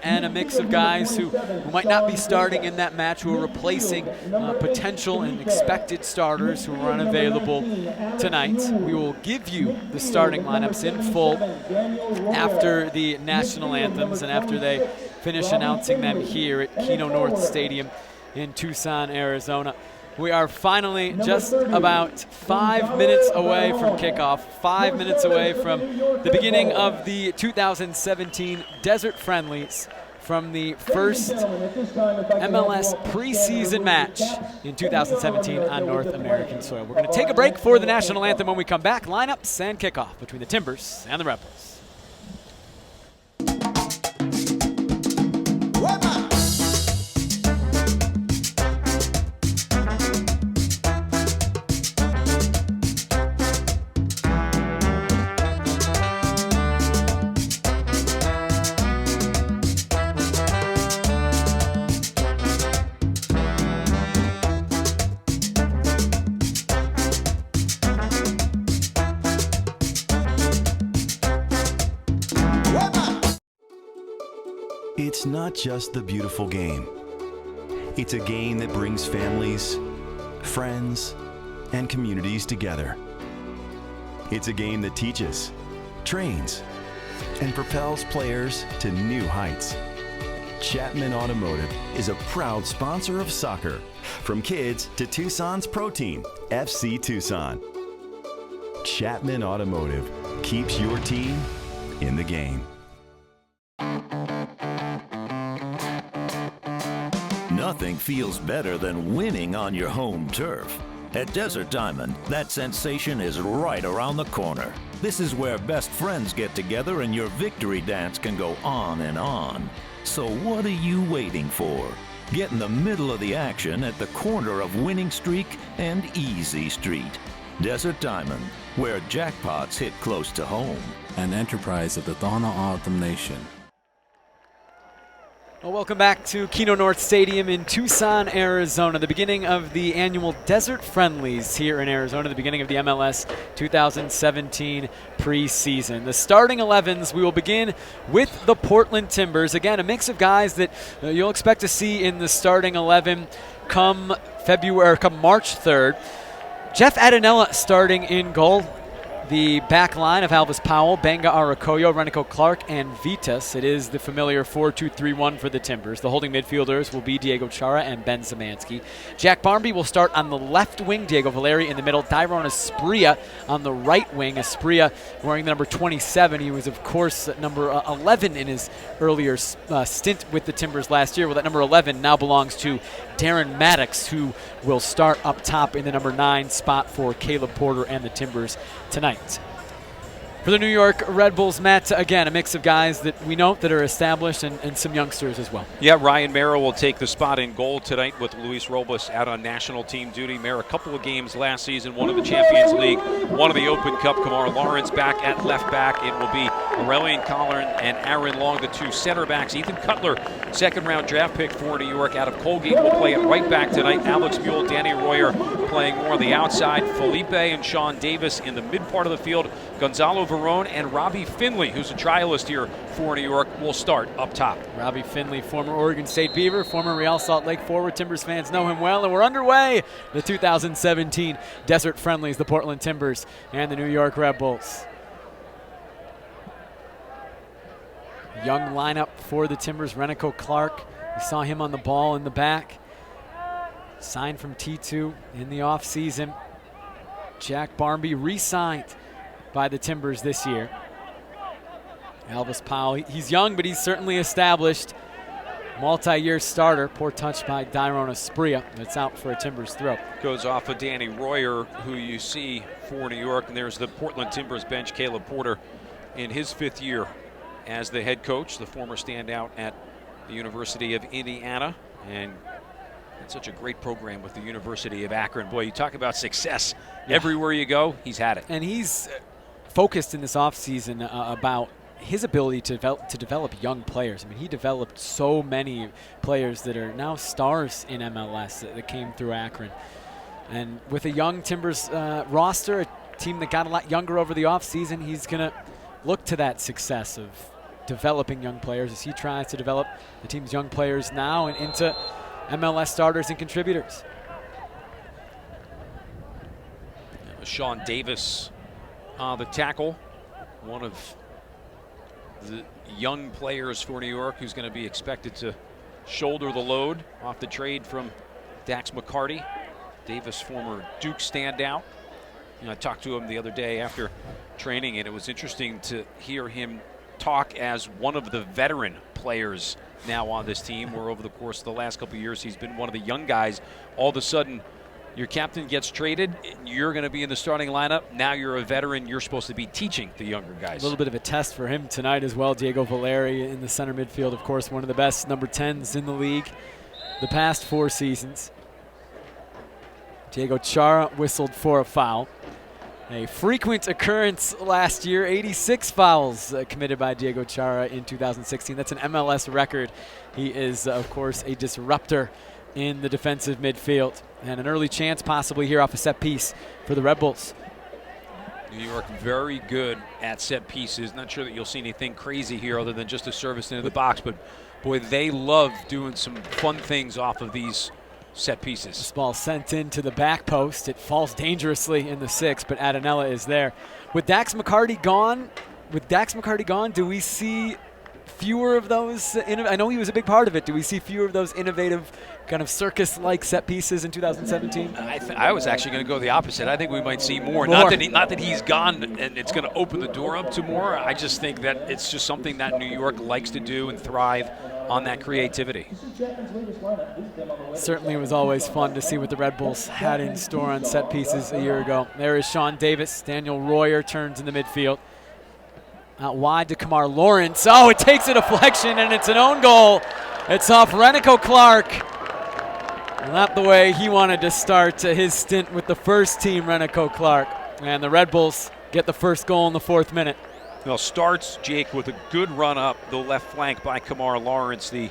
and a mix of guys who might not be starting in that match, who are replacing potential and expected starters who are unavailable tonight. We will give you the starting lineups in full after the national anthems and after they finish announcing them here at Keno North Stadium in Tucson, Arizona. We are finally just about 5 minutes away from kickoff, 5 minutes away from the beginning of the 2017 Desert Friendlies, from the first MLS preseason match in 2017 on North American soil. We're going to take a break for the national anthem. When we come back, lineups and kickoff between the Timbers and the Rebels. It's not just the beautiful game. It's a game that brings families, friends, and communities together. It's a game that teaches, trains, and propels players to new heights. Chapman Automotive is a proud sponsor of soccer, from kids to Tucson's pro team, FC Tucson. Chapman Automotive keeps your team in the game. Nothing feels better than winning on your home turf. At Desert Diamond, that sensation is right around the corner. This is where best friends get together and your victory dance can go on and on. So what are you waiting for? Get in the middle of the action at the corner of Winning Streak and Easy Street. Desert Diamond, where jackpots hit close to home. An enterprise of the Donna Autumn Nation. Well, welcome back to Keno North Stadium in Tucson, Arizona, the beginning of the annual Desert Friendlies here in Arizona, the beginning of the MLS 2017 preseason. The starting 11s, we will begin with the Portland Timbers. Again, a mix of guys that you'll expect to see in the starting 11 come March 3rd. Jeff Adinella starting in goal. The back line of Alvis Powell, Benga Arakoyo, Renico Clark, and Vitas. It is the familiar 4-2-3-1 for the Timbers. The holding midfielders will be Diego Chara and Ben Szymanski. Jack Barmby will start on the left wing, Diego Valeri in the middle, Dairon Asprilla on the right wing. Asprilla wearing the number 27. He was, of course, number 11 in his earlier stint with the Timbers last year. Well, that number 11 now belongs to Darren Maddox, who will start up top in the number 9 spot for Caleb Porter and the Timbers tonight. For the New York Red Bulls, Matt, again, a mix of guys that we know that are established and some youngsters as well. Yeah, Ryan Mera will take the spot in goal tonight with Luis Robles out on national team duty. Mera, a couple of games last season, one of the Champions League, one of the Open Cup. Kamar Lawrence back at left back. It will be Aurelian Collin and Aaron Long, the two center backs. Ethan Cutler, second-round draft pick for New York out of Colgate, will play at right back tonight. Alex Mule, Danny Royer playing more on the outside. Felipe and Sean Davis in the mid part of the field. Gonzalo Verone and Robbie Finley, who's a trialist here for New York, will start up top. Robbie Finley, former Oregon State Beaver, former Real Salt Lake forward. Timbers fans know him well, and we're underway. The 2017 Desert Friendlies, the Portland Timbers and the New York Red Bulls. Young lineup for the Timbers. Renico Clark, we saw him on the ball in the back. Signed from T2 in the offseason. Jack Barmby re-signed by the Timbers this year. Alvis Powell, he's young, but he's certainly established. Multi-year starter. Poor touch by Dairon Asprilla. That's out for a Timbers throw. Goes off of Danny Royer, who you see for New York. And there's the Portland Timbers bench, Caleb Porter, in his 5th year as the head coach, the former standout at the University of Indiana. And it's such a great program with the University of Akron. Boy, you talk about success. Yeah. Everywhere you go, he's had it. And he's focused in this offseason about his ability to develop young players. I mean, he developed so many players that are now stars in MLS that came through Akron. And with a young Timbers roster, a team that got a lot younger over the offseason, he's going to look to that success of developing young players, as he tries to develop the team's young players now and into MLS starters and contributors. Sean Davis, the tackle, one of the young players for New York who's going to be expected to shoulder the load off the trade from Dax McCarty. Davis, former Duke standout. I talked to him the other day after training, and it was interesting to hear him talk as one of the veteran players now on this team, where over the course of the last couple of years he's been one of the young guys. All of a sudden, your captain gets traded, you're going to be in the starting lineup. Now you're a veteran, you're supposed to be teaching the younger guys. A little bit of a test for him tonight as well. Diego Valeri in the center midfield, of course, one of the best number 10s in the league the past 4 seasons. Diego Chara whistled for a foul. A frequent occurrence last year, 86 fouls committed by Diego Chara in 2016. That's an MLS record. He is, of course, a disruptor in the defensive midfield. And an early chance possibly here off a set piece for the Red Bulls. New York very good at set pieces. Not sure that you'll see anything crazy here other than just a service into the box, but boy, they love doing some fun things off of these set pieces. This ball sent into the back post. It falls dangerously in the 6, but Adanella is there. With Dax McCarty gone, do we see fewer of those? I know he was a big part of it. Do we see fewer of those innovative, kind of circus-like set pieces in 2017? I was actually going to go the opposite. I think we might see more. Not that he's gone and it's going to open the door up to more. I just think that it's just something that New York likes to do and thrive on that creativity. Certainly it was always fun to see what the Red Bulls had in store on set pieces a year ago. There is Sean Davis. Daniel Royer turns in the midfield. Out wide to Kamar Lawrence. Oh, it takes a deflection, and it's an own goal. It's off Renico Clark. Not the way he wanted to start his stint with the first team, Renico Clark. And the Red Bulls get the first goal in the 4th minute. Well, starts, Jake, with a good run up the left flank by Kamar Lawrence, the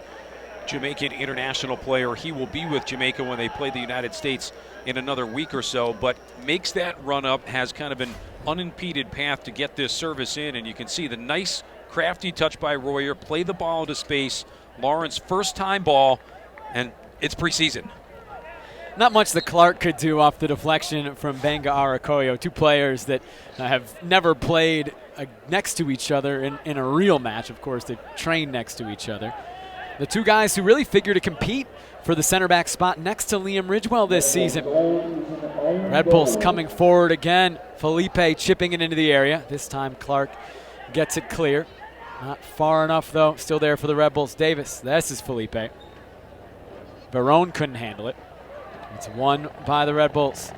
Jamaican international player. He will be with Jamaica when they play the United States in another week or so, but makes that run up, has kind of an unimpeded path to get this service in, and you can see the nice, crafty touch by Royer, play the ball into space. Lawrence, first time ball, and it's preseason. Not much that Clark could do off the deflection from Benga Arakoyo, 2 players that have never played next to each other in a real match. Of course, they've trained next to each other. The 2 guys who really figure to compete for the center back spot next to Liam Ridgewell this season. Red Bulls coming forward again. Felipe chipping it into the area. This time Clark gets it clear. Not far enough, though. Still there for the Red Bulls. Davis. This is Felipe. Barone couldn't handle it. It's won by the Red Bulls.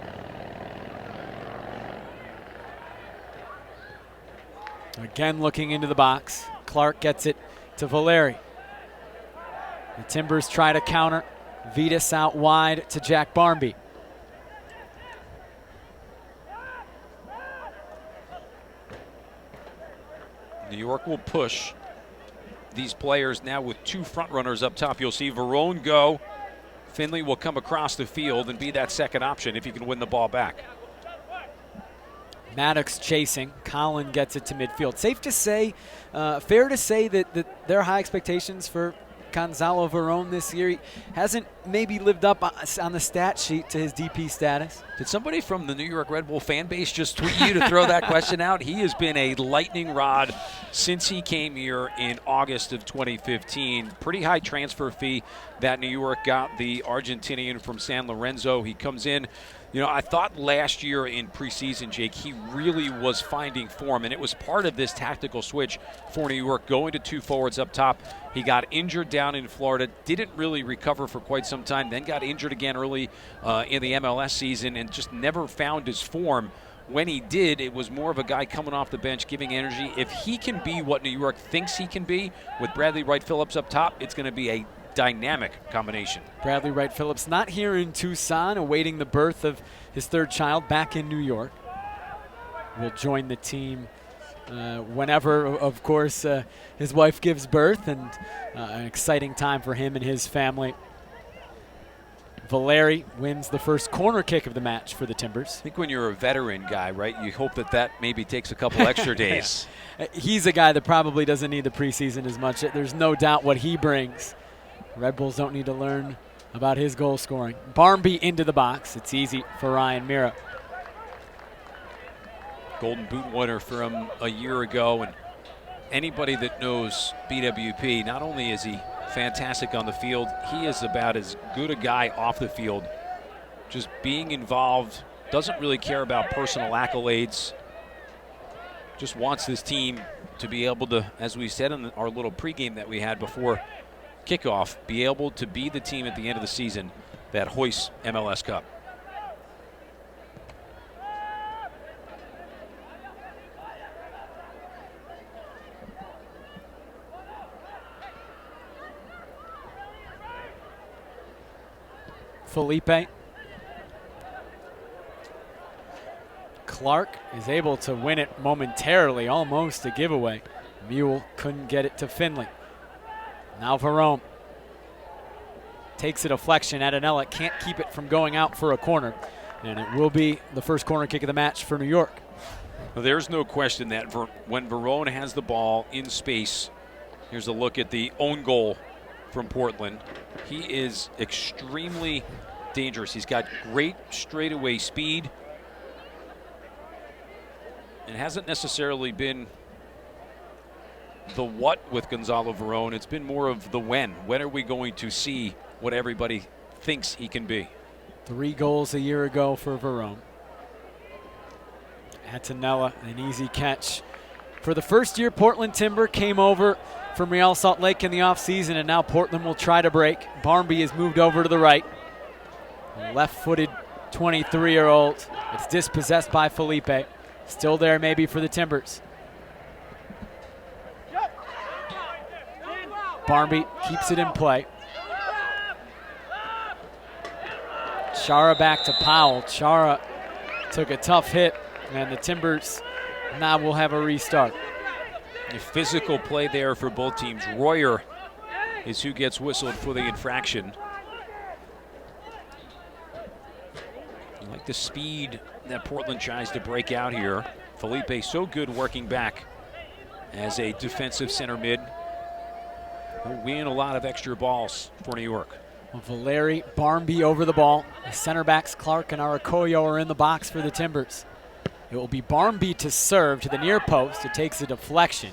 Again looking into the box. Clark gets it to Valeri. The Timbers try to counter. Vitas out wide to Jack Barmby. New York will push these players now with 2 front runners up top. You'll see Verone go. Finley will come across the field and be that second option if he can win the ball back. Maddox chasing. Collin gets it to midfield. Safe to say, fair to say that there are high expectations for Gonzalo Verone this year. He hasn't maybe lived up on the stat sheet to his DP status. Did somebody from the New York Red Bull fan base just tweet you to throw that question out? He has been a lightning rod since he came here in August of 2015. Pretty high transfer fee that New York got the Argentinian from San Lorenzo. He comes in. You know, I thought last year in preseason, Jake, he really was finding form, and it was part of this tactical switch for New York, going to 2 forwards up top. He got injured down in Florida, didn't really recover for quite some time, then got injured again early in the MLS season and just never found his form. When he did, it was more of a guy coming off the bench, giving energy. If he can be what New York thinks he can be with Bradley Wright Phillips up top, it's going to be a dynamic combination. Bradley Wright Phillips not here in Tucson, awaiting the birth of his 3rd child back in New York. Will join the team whenever, of course, his wife gives birth, and an exciting time for him and his family. Valeri wins the first corner kick of the match for the Timbers. I think when you're a veteran guy, right, you hope that maybe takes a couple extra days. He's a guy that probably doesn't need the preseason as much. There's no doubt what he brings. Red Bulls don't need to learn about his goal scoring. Barmby into the box. It's easy for Ryan Mira. Golden Boot winner from a year ago, and anybody that knows BWP, not only is he fantastic on the field, he is about as good a guy off the field. Just being involved, doesn't really care about personal accolades, just wants this team to be able to, as we said in our little pregame that we had before kickoff, be able to be the team at the end of the season that hoists MLS Cup. Felipe. Clark is able to win it momentarily, almost a giveaway. Mule couldn't get it to Finley. Now Verone takes a deflection. Adanella can't keep it from going out for a corner. And it will be the first corner kick of the match for New York. Well, there's no question that when Verone has the ball in space, here's a look at the own goal from Portland. He is extremely dangerous. He's got great straightaway speed. It hasn't necessarily been the what with Gonzalo Verone. It's been more of the when. When are we going to see what everybody thinks he can be? 3 goals a year ago for Verone. Atanella, an easy catch. For the first year, Portland Timber came over from Real Salt Lake in the offseason, and now Portland will try to break. Barmby has moved over to the right. Left-footed 23-year-old. It's dispossessed by Felipe. Still there maybe for the Timbers. Barmby keeps it in play. Chara back to Powell. Chara took a tough hit, and the Timbers now will have a restart. The physical play there for both teams. Royer is who gets whistled for the infraction. I like the speed that Portland tries to break out here. Felipe so good working back as a defensive center mid. He'll win a lot of extra balls for New York. Well, Valeri, Barmby over the ball. The center backs Clark and Arakoyo are in the box for the Timbers. It will be Barmby to serve to the near post. It takes a deflection.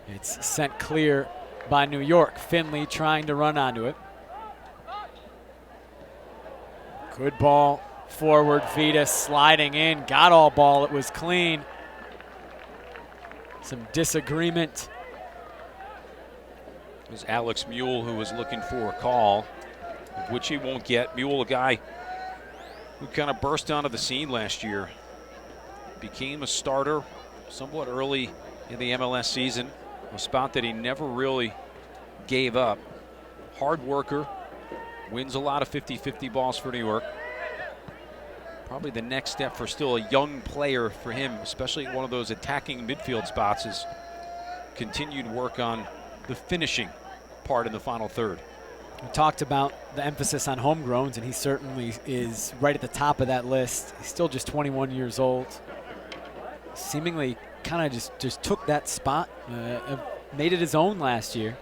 It's sent clear by New York. Finley trying to run onto it. Good ball forward. Vitas sliding in. Got all ball. It was clean. Some disagreement. It was Alex Mule who was looking for a call, which he won't get. Mule, a guy who kind of burst onto the scene last year. Became a starter somewhat early in the MLS season. A spot that he never really gave up. Hard worker. Wins a lot of 50-50 balls for New York. Probably the next step for still a young player for him, especially one of those attacking midfield spots, is continued work on the finishing part in the final third. We talked about the emphasis on homegrowns, and he certainly is right at the top of that list. He's still just 21 years old. Seemingly kind of just took that spot, made it his own last year.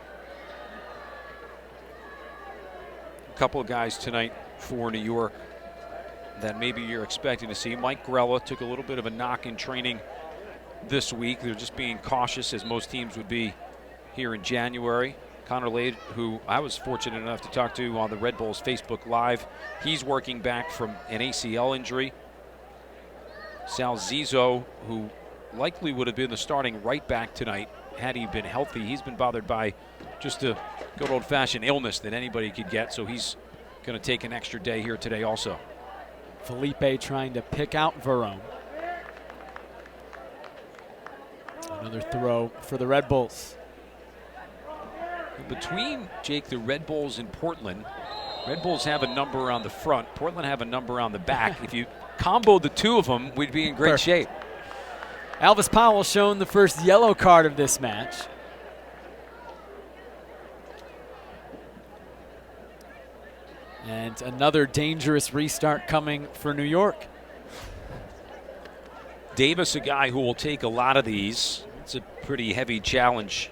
A couple of guys tonight for New York that maybe you're expecting to see. Mike Grella took a little bit of a knock in training this week. They're just being cautious, as most teams would be here in January. Connor Lade, who I was fortunate enough to talk to on the Red Bulls Facebook Live, he's working back from an ACL injury. Sal Zizzo, who likely would have been the starting right back tonight had he been healthy, he's been bothered by just a good old-fashioned illness that anybody could get, so he's going to take an extra day here today also. Felipe trying to pick out Verone. Another throw for the Red Bulls. Between, Jake, the Red Bulls and Portland, Red Bulls have a number on the front, Portland have a number on the back. If you combo the two of them, we'd be in great shape. Alvis Powell shown the first yellow card of this match. And another dangerous restart coming for New York. Davis, a guy who will take a lot of these. It's a pretty heavy challenge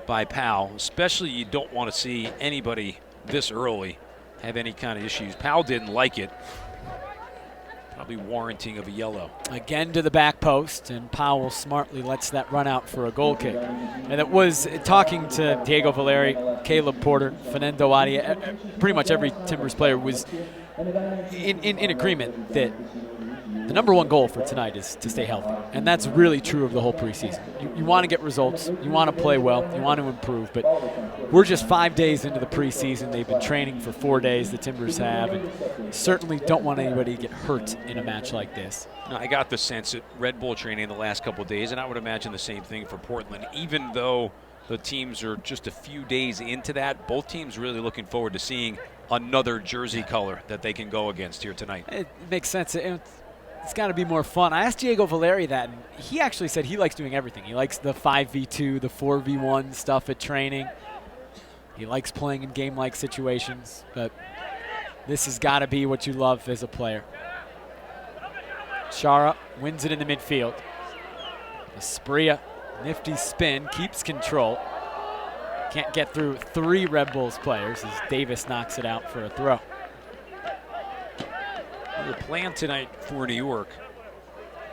by Powell, especially you don't want to see anybody this early have any kind of issues. Powell didn't like it. Probably warranting of a yellow. Again to the back post, and Powell smartly lets that run out for a goal kick. And it was, talking to Diego Valeri, Caleb Porter, Fernando Adia, pretty much every Timbers player was in agreement that the number one goal for tonight is to stay healthy. And that's really true of the whole preseason. You want to get results, you want to play well, you want to improve, but we're just 5 days into the preseason. They've been training for 4 days, the Timbers have, and certainly don't want anybody to get hurt in a match like this. No, I got the sense that Red Bull training the last couple of days, and I would imagine the same thing for Portland, even though the teams are just a few days into that. Both teams really looking forward to seeing another jersey color that they can go against here tonight. It makes sense. It's got to be more fun. I asked Diego Valeri that, and he actually said he likes doing everything. He likes the 5v2, the 4v1 stuff at training. He likes playing in game-like situations, but this has got to be what you love as a player. Chara wins it in the midfield. Asprilla, nifty spin, keeps control. Can't get through 3 Red Bulls players as Davis knocks it out for a throw. The plan tonight for New York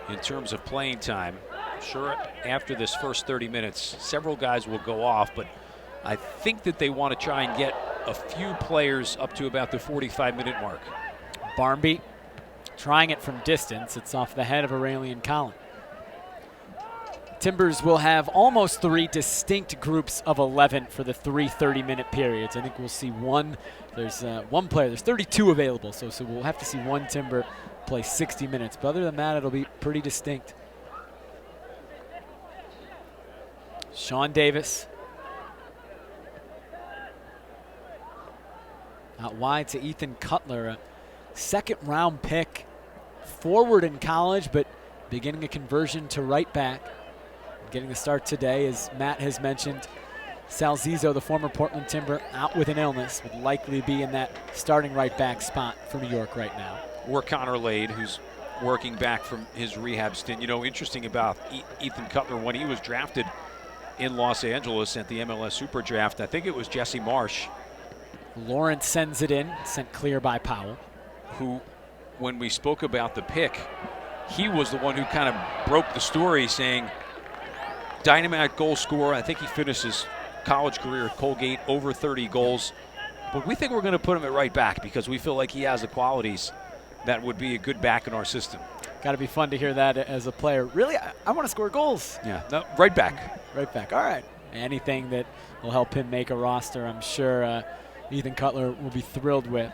in terms of playing time, sure, after this first 30 minutes, several guys will go off, but I think that they want to try and get a few players up to about the 45-minute mark. Barmby trying it from distance. It's off the head of Aurelian Collin. Timbers will have almost 3 distinct groups of 11 for the 3 30-minute periods. I think we'll see one. There's one player. There's 32 available, so we'll have to see one Timber play 60 minutes. But other than that, it'll be pretty distinct. Sean Davis. Out wide to Ethan Cutler, a second-round pick, forward in college, but beginning a conversion to right back. Getting the start today, as Matt has mentioned. Sal Zizzo, the former Portland Timber, out with an illness, would likely be in that starting right back spot for New York right now. Or Connor Lade, who's working back from his rehab stint. You know, interesting about Ethan Cutler, when he was drafted in Los Angeles at the MLS Super Draft, I think it was Jesse Marsh. Lawrence sends it in, sent clear by Powell. Who, when we spoke about the pick, he was the one who kind of broke the story, saying, dynamite goal scorer. I think he finished his college career at Colgate, over 30 goals. But we think we're going to put him at right back because we feel like he has the qualities that would be a good back in our system. Got to be fun to hear that as a player. Really, I want to score goals. Yeah, no, right back. Right back. All right. Anything that will help him make a roster, I'm sure Ethan Cutler will be thrilled with.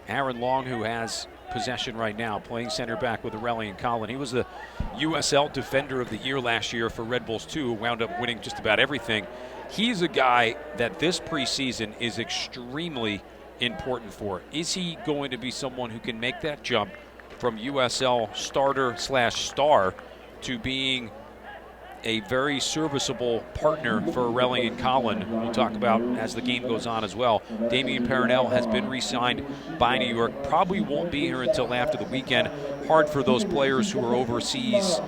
Aaron Long, who has possession right now, playing center back with Aurelian Collin. He was the USL Defender of the Year last year for Red Bulls 2, wound up winning just about everything. He's a guy that this preseason is extremely important for. Is he going to be someone who can make that jump from USL starter/star to being a very serviceable partner for Aurelian Collin? We'll talk about as the game goes on as well. Damian Peronel has been re-signed by New York. Probably won't be here until after the weekend. Hard for those players who are overseas.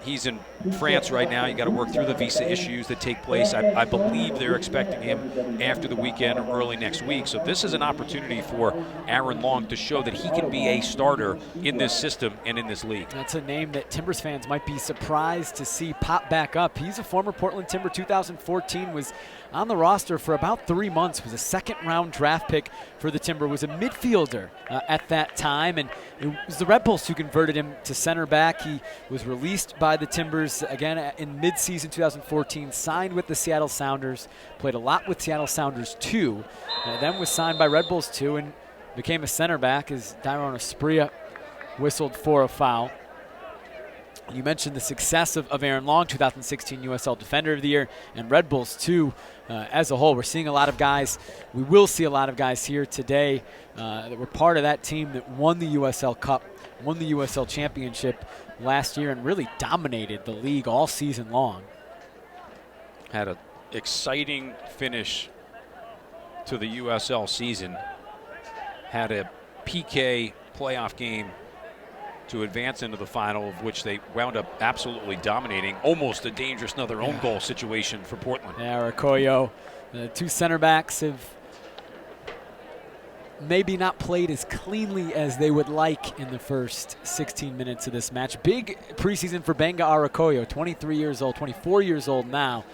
He's in France right now. You got to work through the visa issues that take place. I believe they're expecting him after the weekend or early next week. So this is an opportunity for Aaron Long to show that he can be a starter in this system and in this league. That's a name that Timbers fans might be surprised to see pop back up. He's a former Portland Timber. 2014 was on the roster for about 3 months, was a second-round draft pick for the Timber, was a midfielder at that time, and it was the Red Bulls who converted him to center back. He was released by the Timbers again in mid-season 2014, signed with the Seattle Sounders, played a lot with Seattle Sounders 2, then was signed by Red Bulls 2 and became a center back as Dairon Asprilla whistled for a foul. You mentioned the success of Aaron Long, 2016 USL Defender of the Year, and Red Bulls too. As a whole, we're seeing a lot of guys. We will see a lot of guys here today that were part of that team that won the USL Cup, won the USL Championship last year, and really dominated the league all season long. Had an exciting finish to the USL season. Had a PK playoff game to advance into the final, of which they wound up absolutely dominating. Almost a dangerous another own goal situation for Portland. Yeah, Arakoyo, the two center backs have maybe not played as cleanly as they would like in the first 16 minutes of this match. Big preseason for Benga Arakoyo, 23 years old, 24 years old now.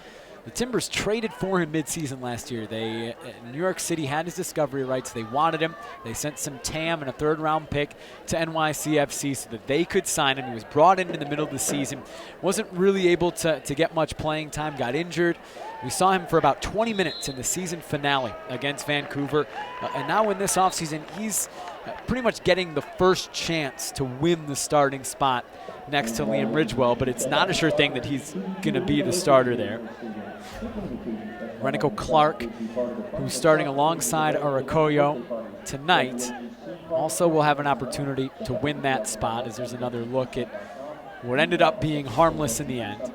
The Timbers traded for him midseason last year. New York City had his discovery rights. They wanted him. They sent some TAM and a third-round pick to NYCFC so that they could sign him. He was brought in the middle of the season. Wasn't really able to get much playing time. Got injured. We saw him for about 20 minutes in the season finale against Vancouver. And now in this offseason, he's pretty much getting the first chance to win the starting spot next to Liam Ridgewell, but it's not a sure thing that he's going to be the starter there. Renico Clark, who's starting alongside Arakoyo tonight, also will have an opportunity to win that spot, as there's another look at what ended up being harmless in the end.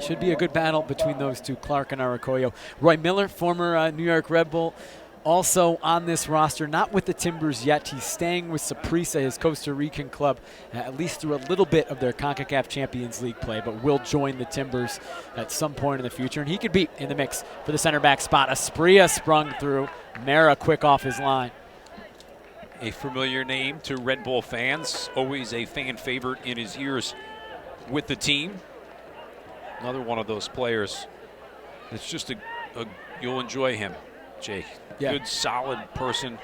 Should be a good battle between those two, Clark and Arakoyo. Roy Miller, former New York Red Bull, also on this roster, not with the Timbers yet. He's staying with Saprissa, his Costa Rican club, at least through a little bit of their CONCACAF Champions League play, but will join the Timbers at some point in the future. And he could be in the mix for the center back spot. Asprilla sprung through. Mera quick off his line. A familiar name to Red Bull fans, always a fan favorite in his years with the team. Another one of those players that's just you'll enjoy him, Jake. Yeah. Good, solid person,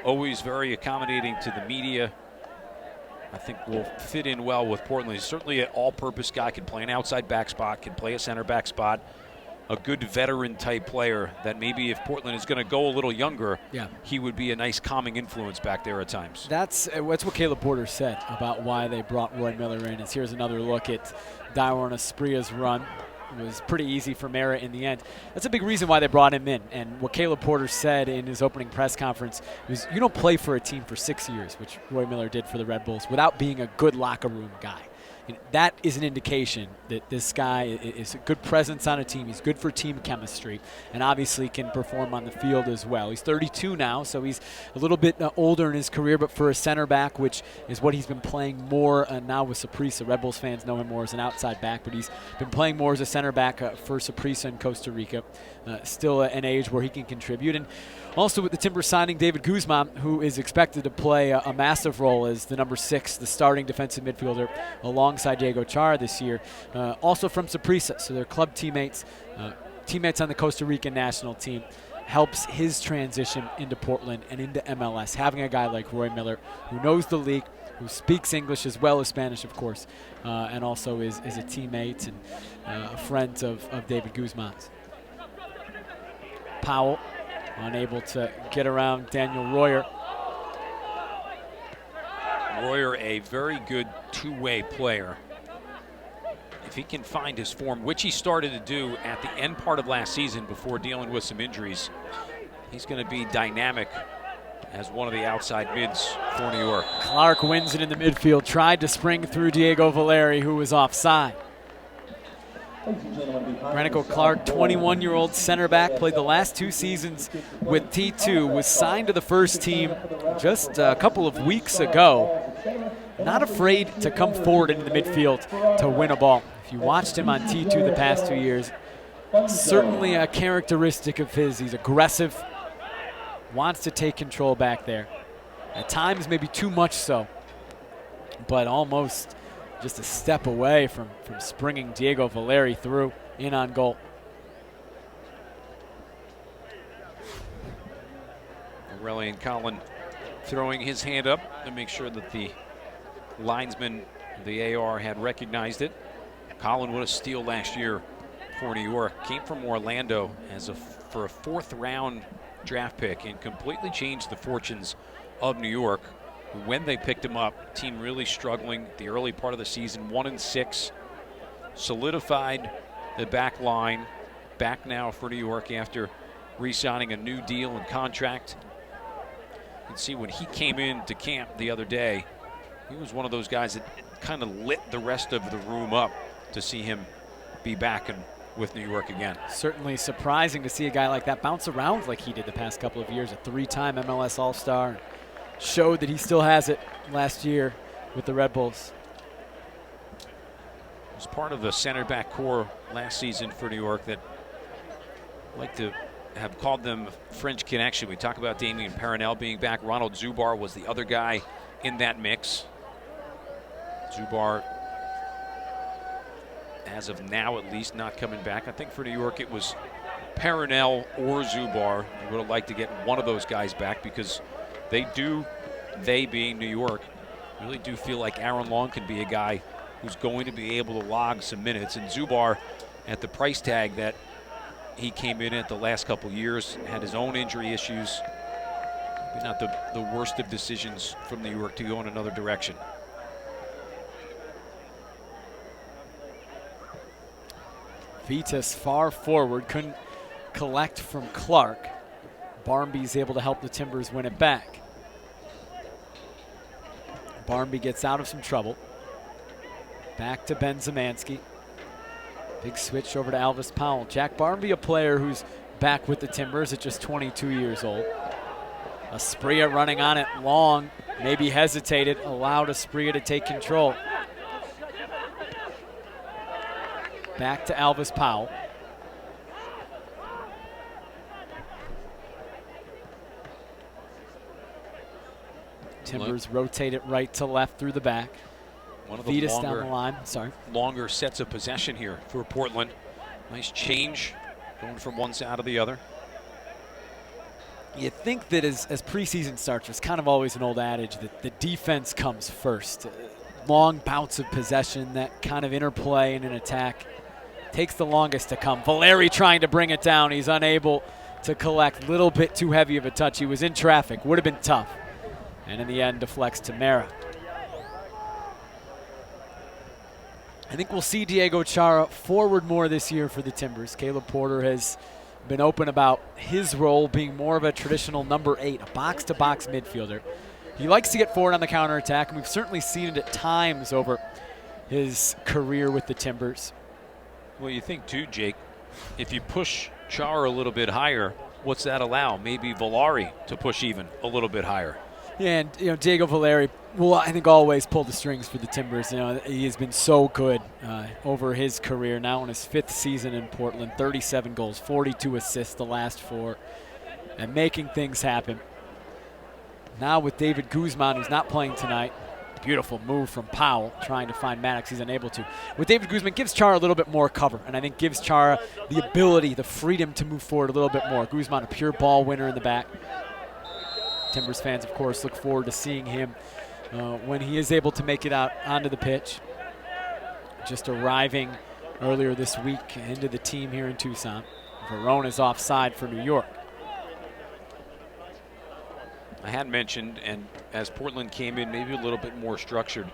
always very accommodating to the media. I think will fit in well with Portland. He's certainly an all-purpose guy, can play an outside back spot, can play a center back spot. A good veteran type player that maybe if Portland is going to go a little younger, he would be a nice calming influence back there at times. That's what Caleb Porter said about why they brought Roy Miller in. Here's another look at Dairon Asprilla's run. It was pretty easy for Mera in the end. That's a big reason why they brought him in. And what Caleb Porter said in his opening press conference was, you don't play for a team for 6 years, which Roy Miller did for the Red Bulls, without being a good locker room guy. That is an indication that this guy is a good presence on a team. He's good for team chemistry and obviously can perform on the field as well. He's 32 now, so he's a little bit older in his career, but for a center back, which is what he's been playing more now with Saprissa. Red Bulls fans know him more as an outside back, but he's been playing more as a center back for Saprissa in Costa Rica. Still an age where he can contribute. And also with the Timbers signing David Guzman, who is expected to play a massive role as the number 6, the starting defensive midfielder, alongside Diego Chara this year. Also from Saprissa, so they're club teammates, teammates on the Costa Rican national team. Helps his transition into Portland and into MLS. Having a guy like Roy Miller who knows the league, who speaks English as well as Spanish, of course, and also is a teammate and a friend of David Guzman's. Powell unable to get around Daniel Royer. Royer, a very good two-way player. If he can find his form, which he started to do at the end part of last season before dealing with some injuries, he's going to be dynamic as one of the outside mids for New York. Clark wins it in the midfield, tried to spring through Diego Valeri, who was offside. Renico Clark, 21-year-old center back, played the last 2 seasons with T2, was signed to the first team just a couple of weeks ago. Not afraid to come forward into the midfield to win a ball. If you watched him on T2 the past 2 years, certainly a characteristic of his. He's aggressive, wants to take control back there. At times maybe too much so, but almost just a step away from springing Diego Valeri through in on goal. Aurelian Collin throwing his hand up to make sure that the linesman, the AR, had recognized it. Collin with a steal last year for New York. Came from Orlando for a 4th round draft pick and completely changed the fortunes of New York. When they picked him up, team really struggling the early part of the season, 1-6, solidified the back line, back now for New York after re-signing a new deal and contract. You can see when he came into camp the other day, he was one of those guys that kind of lit the rest of the room up to see him be back and with New York again. Certainly surprising to see a guy like that bounce around like he did the past couple of years. A 3-time MLS All-Star. Showed that he still has it last year with the Red Bulls. Was part of the center back core last season for New York that I like to have called them French connection. We talk about Damien Paranel being back. Ronald Zubar was the other guy in that mix. Zubar, as of now at least, not coming back. I think for New York it was Paranel or Zubar. I would have liked to get one of those guys back because they being New York, really do feel like Aaron Long can be a guy who's going to be able to log some minutes. And Zubar, at the price tag that he came in at the last couple years, had his own injury issues. Maybe not the worst of decisions from New York to go in another direction. Vitas far forward, couldn't collect from Clark. Barmby's able to help the Timbers win it back. Barmby gets out of some trouble. Back to Ben Zemansky. Big switch over to Alvis Powell. Jack Barmby, a player who's back with the Timbers at just 22 years old. Asprilla running on it long, maybe hesitated, allowed Asprilla to take control. Back to Alvis Powell. Timbers rotate it right to left through the back. One of the Vitas down the line. longer sets of possession here for Portland. Nice change going from one side to the other. You think that as preseason starts, there's kind of always an old adage that the defense comes first. Long bouts of possession, that kind of interplay in an attack takes the longest to come. Valeri trying to bring it down. He's unable to collect. Little bit too heavy of a touch. He was in traffic. Would have been tough. And in the end, deflects to Mera. I think we'll see Diego Chara forward more this year for the Timbers. Caleb Porter has been open about his role being more of a traditional number 8, a box-to-box midfielder. He likes to get forward on the counterattack, and we've certainly seen it at times over his career with the Timbers. Well, you think too, Jake, if you push Chara a little bit higher, what's that allow? Maybe Valeri to push even a little bit higher. Yeah, and Diego Valeri will, I think, always pull the strings for the Timbers. He has been so good over his career. Now in his 5th season in Portland, 37 goals, 42 assists the last 4, and making things happen. Now with David Guzman, who's not playing tonight. Beautiful move from Powell, trying to find Maddox. He's unable to. With David Guzman, gives Chara a little bit more cover, and I think gives Chara the ability, the freedom to move forward a little bit more. Guzman, a pure ball winner in the back. Timbers fans, of course, look forward to seeing him when he is able to make it out onto the pitch. Just arriving earlier this week into the team here in Tucson. Verona's offside for New York. I had mentioned, and as Portland came in maybe a little bit more structured,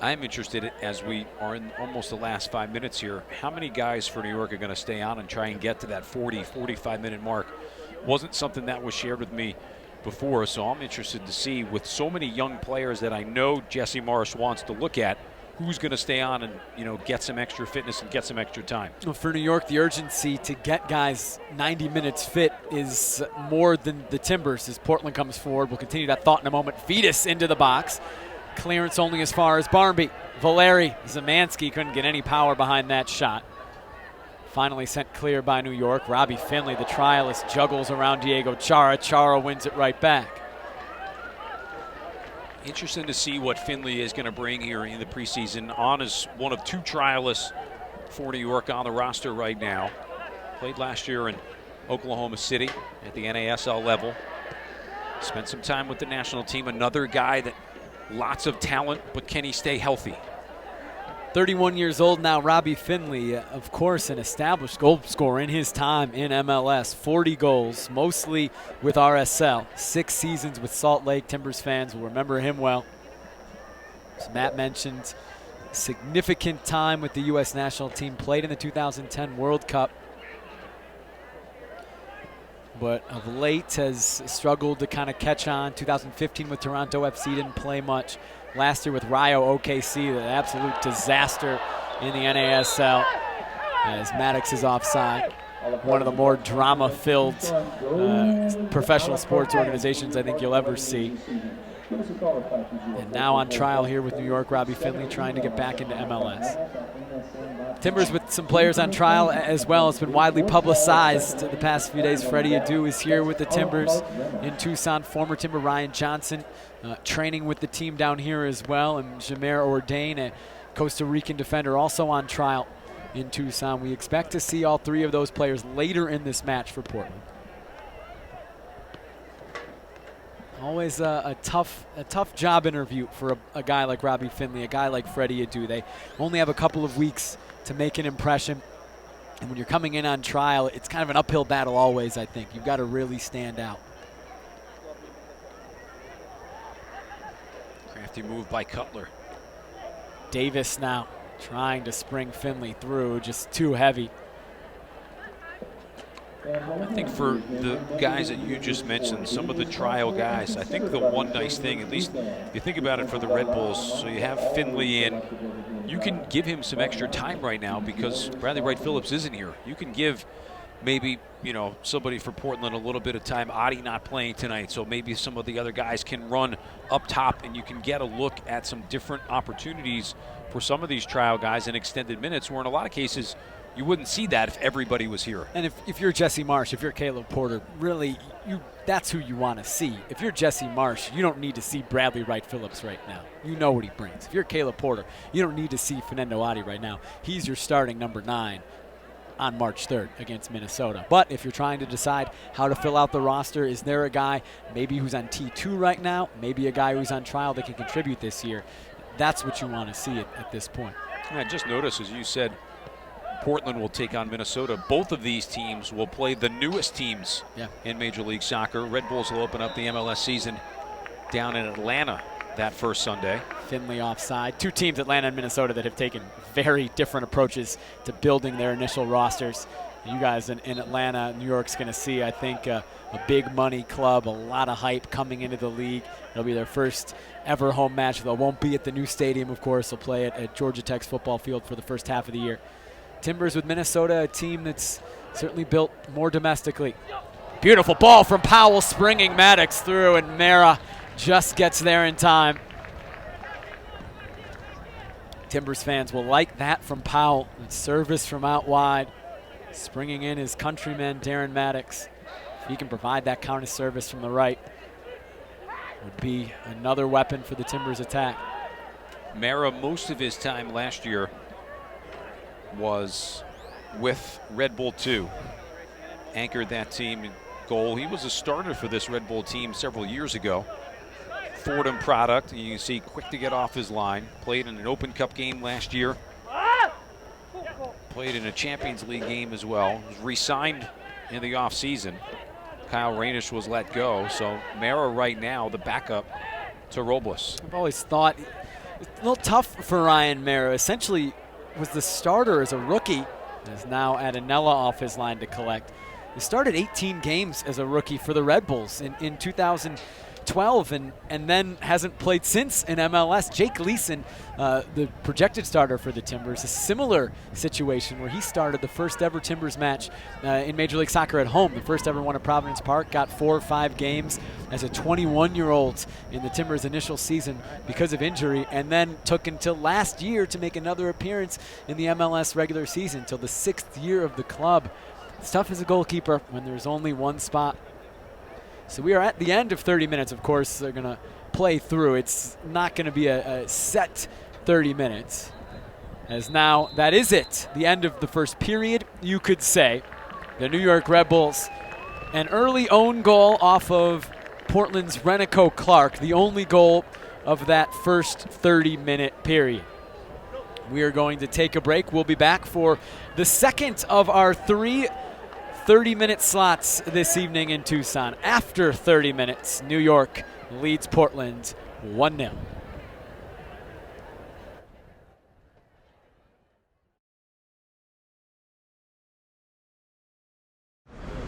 I'm interested, as we are in almost the last 5 minutes here, how many guys for New York are going to stay on and try and get to that 45-minute mark? Wasn't something that was shared with me before, so I'm interested to see, with so many young players that I know Jesse Morris wants to look at, who's going to stay on and get some extra fitness and get some extra time. Well, for New York, the urgency to get guys 90 minutes fit is more than the Timbers as Portland comes forward. We'll continue that thought in a moment. Vitas into the box. Clearance only as far as Barmby. Valeri, Zemansky couldn't get any power behind that shot. Finally sent clear by New York. Robbie Finley, the trialist, juggles around Diego Chara. Chara wins it right back. Interesting to see what Finley is going to bring here in the preseason. On as one of 2 trialists for New York on the roster right now. Played last year in Oklahoma City at the NASL level. Spent some time with the national team. Another guy that lots of talent, but can he stay healthy? 31 years old now, Robbie Finley, of course, an established goal scorer in his time in MLS. 40 goals, mostly with RSL. 6 seasons with Salt Lake. Timbers fans will remember him well. As Matt mentioned, significant time with the U.S. national team. Played in the 2010 World Cup. But of late has struggled to kind of catch on. 2015 with Toronto FC, didn't play much. Last year with Rayo OKC, an absolute disaster in the NASL. as Maddox is offside. One of the more drama-filled professional sports organizations I think you'll ever see. And now on trial here with New York, Robbie Finley trying to get back into MLS. Timbers with some players on trial as well. It's been widely publicized the past few days. Freddie Adu is here with the Timbers in Tucson. Former Timber Ryan Johnson training with the team down here as well. And Jamer Ordain, a Costa Rican defender, also on trial in Tucson. We expect to see all three of those players later in this match for Portland. Always a tough job interview for a guy like Robbie Finley, a guy like Freddie Adu. They only have a couple of weeks to make an impression. And when you're coming in on trial, it's kind of an uphill battle always, I think. You've got to really stand out. Crafty move by Cutler. Davis now trying to spring Finley through, just too heavy. I think for the guys that you just mentioned, some of the trial guys, I think the one nice thing, at least if you think about it for the Red Bulls, so you have Finley in, you can give him some extra time right now because Bradley Wright Phillips isn't here. You can give maybe, you know, somebody for Portland a little bit of time. Adi not playing tonight, so maybe some of the other guys can run up top and you can get a look at some different opportunities for some of these trial guys in extended minutes, where in a lot of cases you wouldn't see that if everybody was here. And if you're Jesse Marsh, if you're Caleb Porter, really, that's who you want to see. If you're Jesse Marsh, you don't need to see Bradley Wright Phillips right now. You know what he brings. If you're Caleb Porter, you don't need to see Fernando Adi right now. He's your starting number 9 on March 3rd against Minnesota. But if you're trying to decide how to fill out the roster, is there a guy maybe who's on T2 right now, maybe a guy who's on trial that can contribute this year? That's what you want to see at this point. And I just noticed, as you said, Portland will take on Minnesota. Both of these teams will play the newest teams in Major League Soccer. Red Bulls will open up the MLS season down in Atlanta that first Sunday. Finley offside. Two teams, Atlanta and Minnesota, that have taken very different approaches to building their initial rosters. You guys in Atlanta, New York's going to see, I think, a big money club, a lot of hype coming into the league. It'll be their first ever home match. They won't be at the new stadium, of course. They'll play it at Georgia Tech's football field for the first half of the year. Timbers with Minnesota, a team that's certainly built more domestically. Beautiful ball from Powell, springing Maddox through, and Mara just gets there in time. Timbers fans will like that from Powell. Service from out wide. Springing in his countryman, Darren Maddox. If he can provide that counter service from the right, would be another weapon for the Timbers attack. Mara, most of his time last year was with Red Bull 2. Anchored that team in goal. He was a starter for this Red Bull team several years ago. Fordham product, and you can see quick to get off his line. Played in an Open Cup game last year. Played in a Champions League game as well. Was re-signed in the offseason. Kyle Rainish was let go, so Mara right now the backup to Robles. I've always thought it's a little tough for Ryan Mara. Essentially was the starter as a rookie, and is now Adanella off his line to collect. He started 18 games as a rookie for the Red Bulls in 2012 and then hasn't played since in MLS. Jake Gleason, the projected starter for the Timbers, a similar situation where he started the first ever Timbers match in Major League Soccer at home, the first ever one at Providence Park, got 4 or 5 games as a 21-year-old in the Timbers' initial season because of injury, and then took until last year to make another appearance in the MLS regular season, until the 6th year of the club. It's tough as a goalkeeper when there's only one spot. So we are at the end of 30 minutes. Of course, they're going to play through. It's not going to be a set 30 minutes. As now, that is it. The end of the first period, you could say. The New York Red Bulls, an early own goal off of Portland's Renico Clark, the only goal of that first 30-minute period. We are going to take a break. We'll be back for the second of our 3 30-minute slots this evening in Tucson. After 30 minutes, New York leads Portland 1-0.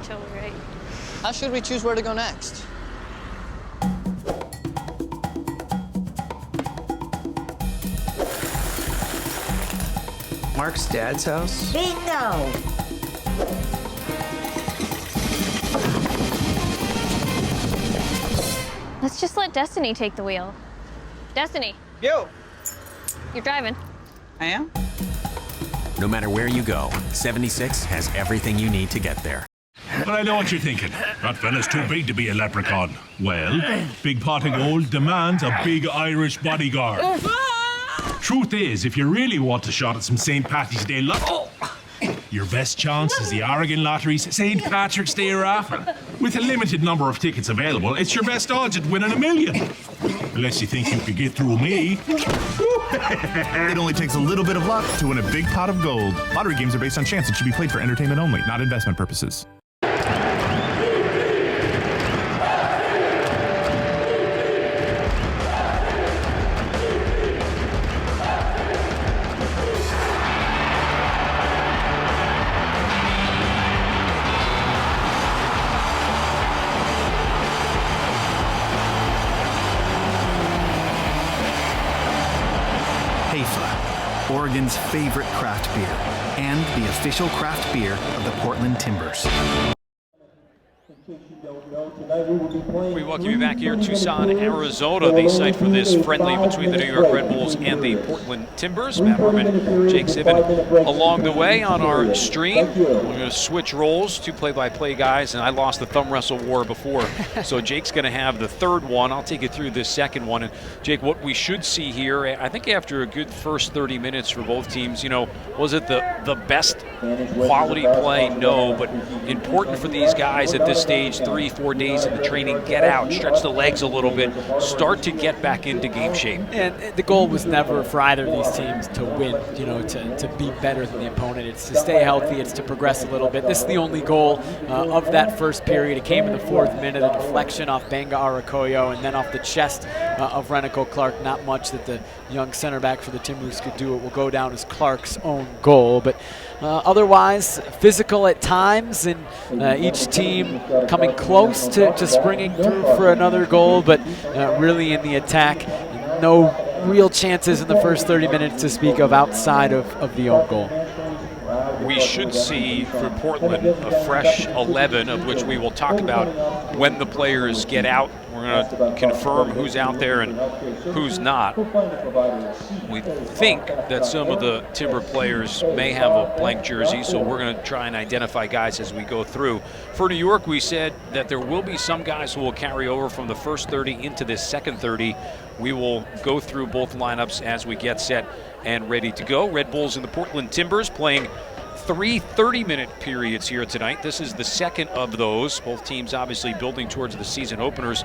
Totally right. How should we choose where to go next? Mark's dad's house? Bingo! Let's just let Destiny take the wheel. Destiny. Yo! You're driving. I am? No matter where you go, 76 has everything you need to get there. But I know what you're thinking. That fella's too big to be a leprechaun. Well, Big Pot of Gold demands a big Irish bodyguard. Truth is, if you really want a shot at some St. Patty's Day luck, your best chance is the Oregon Lottery's St. Patrick's Day raffle. With a limited number of tickets available, it's your best odds at winning $1 million. Unless you think you could get through me. It only takes a little bit of luck to win a big pot of gold. Lottery games are based on chance and should be played for entertainment only, not investment purposes. Oregon's favorite craft beer, and the official craft beer of the Portland Timbers. We welcome you back here, Tucson, Arizona, the site for this friendly between the New York Red Bulls and the Portland Timbers. Matt Herman, Jake Zibin along the way on our stream. We're going to switch roles, two play-by-play guys, and I lost the thumb wrestle war before. So Jake's going to have the third one. I'll take you through this second one. And Jake, what we should see here, I think after a good first 30 minutes for both teams, you know, was it the best quality play? No, but important for these guys at this stage, 3-4 days in the training, get out, stretch the legs a little bit, start to get back into game shape. And the goal was never for either of these teams to win, you know, to be better than the opponent. It's to stay healthy, it's to progress a little bit. This is the only goal of that first period. It came in the 4th minute, a deflection off Benga Arakoyo and then off the chest of Renico Clark. Not much that the young center back for the Timbers could do. It will go down as Clark's own goal. But otherwise, physical at times, and each team coming close to springing through for another goal, but really in the attack, no real chances in the first 30 minutes to speak of outside of the own goal. We should see for Portland a fresh 11, of which we will talk about when the players get out. We're going to confirm who's out there and who's not. We think that some of the Timber players may have a blank jersey, so we're going to try and identify guys as we go through. For New York, we said that there will be some guys who will carry over from the first 30 into this second 30. We will go through both lineups as we get set and ready to go. Red Bulls and the Portland Timbers playing 3 30-minute periods here tonight. This is the second of those. Both teams obviously building towards the season openers.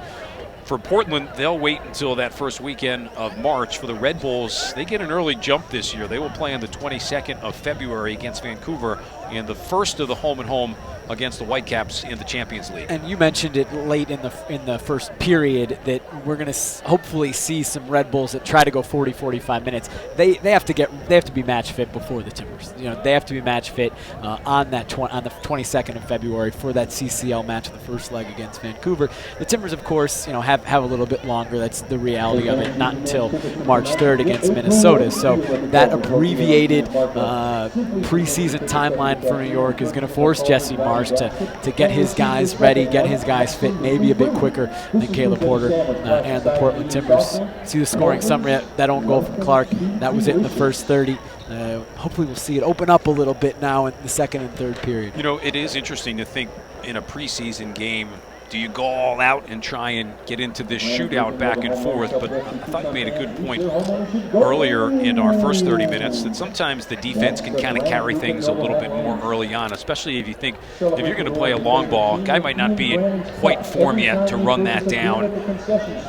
For Portland, they'll wait until that first weekend of March. For the Red Bulls, they get an early jump this year. They will play on the 22nd of February against Vancouver and the first of the home-and-home against the Whitecaps in the Champions League. And you mentioned it late in the first period that we're going to hopefully see some Red Bulls that try to go 40-45 minutes. They have to be match fit before the Timbers. You know, they have to be match fit on the 22nd of February for that CCL match of the first leg against Vancouver. The Timbers, of course, you know, have a little bit longer. That's the reality of it. Not until March 3rd against Minnesota. So that abbreviated preseason timeline for New York is going to force Jesse Marsh to get his guys ready, get his guys fit, maybe a bit quicker than Caleb Porter and the Portland Timbers. See the scoring summary, that own goal from Clark. That was it in the first 30. Hopefully we'll see it open up a little bit now in the second and third period. You know, it is interesting to think in a preseason game, do you go all out and try and get into this shootout back and forth? But I thought you made a good point earlier in our first 30 minutes that sometimes the defense can kind of carry things a little bit more early on, especially if you think if you're going to play a long ball, a guy might not be in quite form yet to run that down.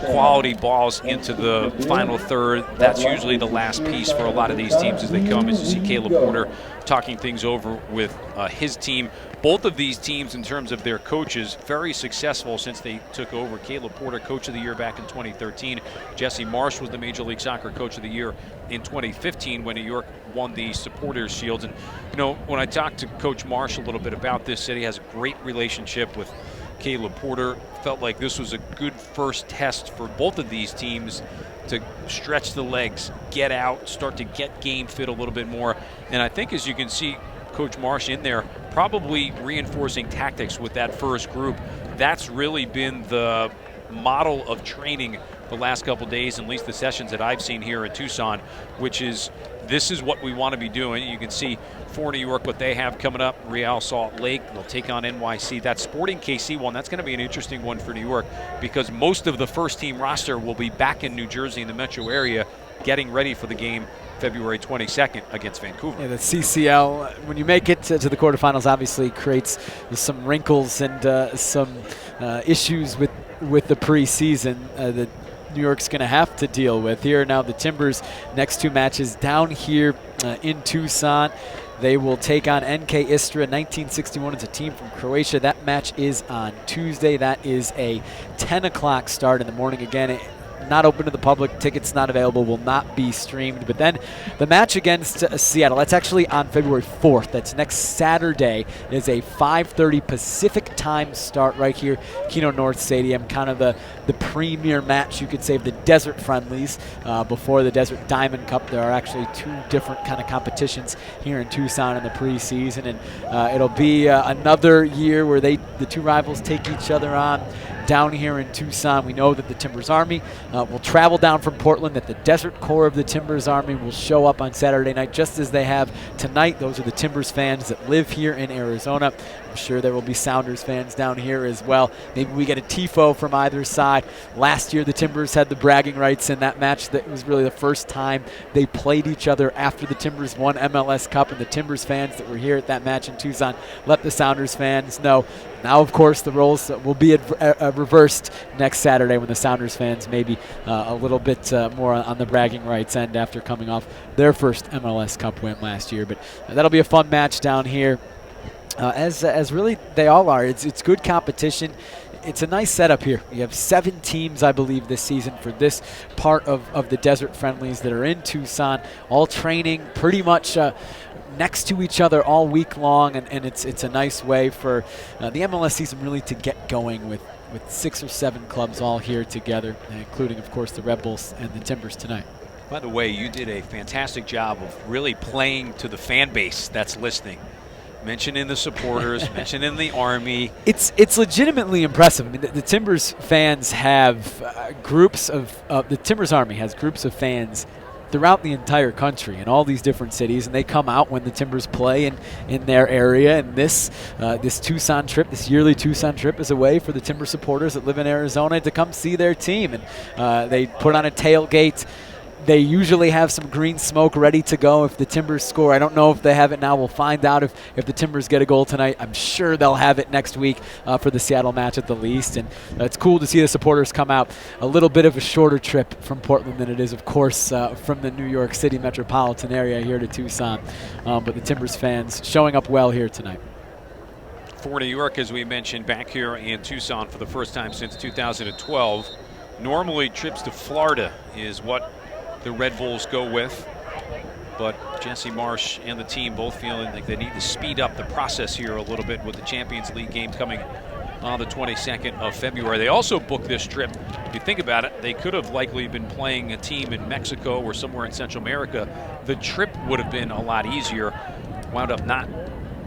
Quality balls into the final third, that's usually the last piece for a lot of these teams as they come, as you see Caleb Porter talking things over with his team. Both of these teams, in terms of their coaches, very successful since they took over. Caleb Porter, Coach of the Year back in 2013. Jesse Marsh was the Major League Soccer Coach of the Year in 2015 when New York won the Supporters Shield. And, you know, when I talked to Coach Marsh a little bit about this, said he has a great relationship with Caleb Porter. Felt like this was a good first test for both of these teams to stretch the legs, get out, start to get game fit a little bit more. And I think, as you can see, Coach Marsh in there probably reinforcing tactics with that first group. That's really been the model of training the last couple days, at least the sessions that I've seen here in Tucson, which is this is what we want to be doing. You can see for New York what they have coming up. Real Salt Lake, they'll take on NYC. That Sporting KC one, that's going to be an interesting one for New York because most of the first team roster will be back in New Jersey in the metro area getting ready for the game February 22nd against Vancouver. Yeah, the CCL, when you make it to the quarterfinals, obviously creates some wrinkles and some issues with the preseason that New York's going to have to deal with. Here now the Timbers next two matches down here in Tucson. They will take on NK Istra 1961. It's a team from Croatia. That match is on Tuesday. That is a 10 o'clock start in the morning. Again, not open to the public. Tickets not available, will not be streamed. But then the match against Seattle, that's actually on February 4th. That's next Saturday. It is a 5:30 Pacific time start right here, Keno North Stadium. Kind of the premier match, you could say, of the Desert Friendlies before the Desert Diamond Cup. There are actually two different kind of competitions here in Tucson in the preseason, and it'll be another year where the two rivals take each other on down here in Tucson. We know that the Timbers Army will travel down from Portland, that the Desert Corps of the Timbers Army will show up on Saturday night just as they have tonight. Those are the Timbers fans that live here in Arizona. I'm sure there will be Sounders fans down here as well. Maybe we get a tifo from either side. Last year the Timbers had the bragging rights in that match. That was really the first time they played each other after the Timbers won MLS Cup, and the Timbers fans that were here at that match in Tucson let the Sounders fans know. Now, of course, the roles will be reversed next Saturday when the Sounders fans maybe a little bit more on the bragging rights end after coming off their first MLS Cup win last year. But that'll be a fun match down here, as really they all are. It's good competition. It's a nice setup here. You have 7 teams, I believe, this season for this part of the Desert Friendlies that are in Tucson, all training pretty much next to each other all week long, and it's a nice way for the MLS season really to get going with 6 or 7 clubs all here together, including, of course, the Red Bulls and the Timbers tonight. By the way, you did a fantastic job of really playing to the fan base that's listening. Mentioning the supporters, mentioning the Army. It's legitimately impressive. I mean, the Timbers fans have groups of the Timbers Army has groups of fans throughout the entire country in all these different cities, and they come out when the Timbers play in their area. And this Tucson trip, this yearly Tucson trip, is a way for the Timber supporters that live in Arizona to come see their team. And they put on a tailgate. They usually have some green smoke ready to go if the Timbers score. I don't know if they have it now. We'll find out if the Timbers get a goal tonight. I'm sure they'll have it next week for the Seattle match at the least. And it's cool to see the supporters come out. A little bit of a shorter trip from Portland than it is, of course, from the New York City metropolitan area here to Tucson. But the Timbers fans showing up well here tonight. For New York, as we mentioned, back here in Tucson for the first time since 2012. Normally, trips to Florida is what the Red Bulls go with, but Jesse Marsh and the team both feeling like they need to speed up the process here a little bit with the Champions League game coming on the 22nd of February. They also booked this trip. If you think about it, they could have likely been playing a team in Mexico or somewhere in Central America. The trip would have been a lot easier. Wound up not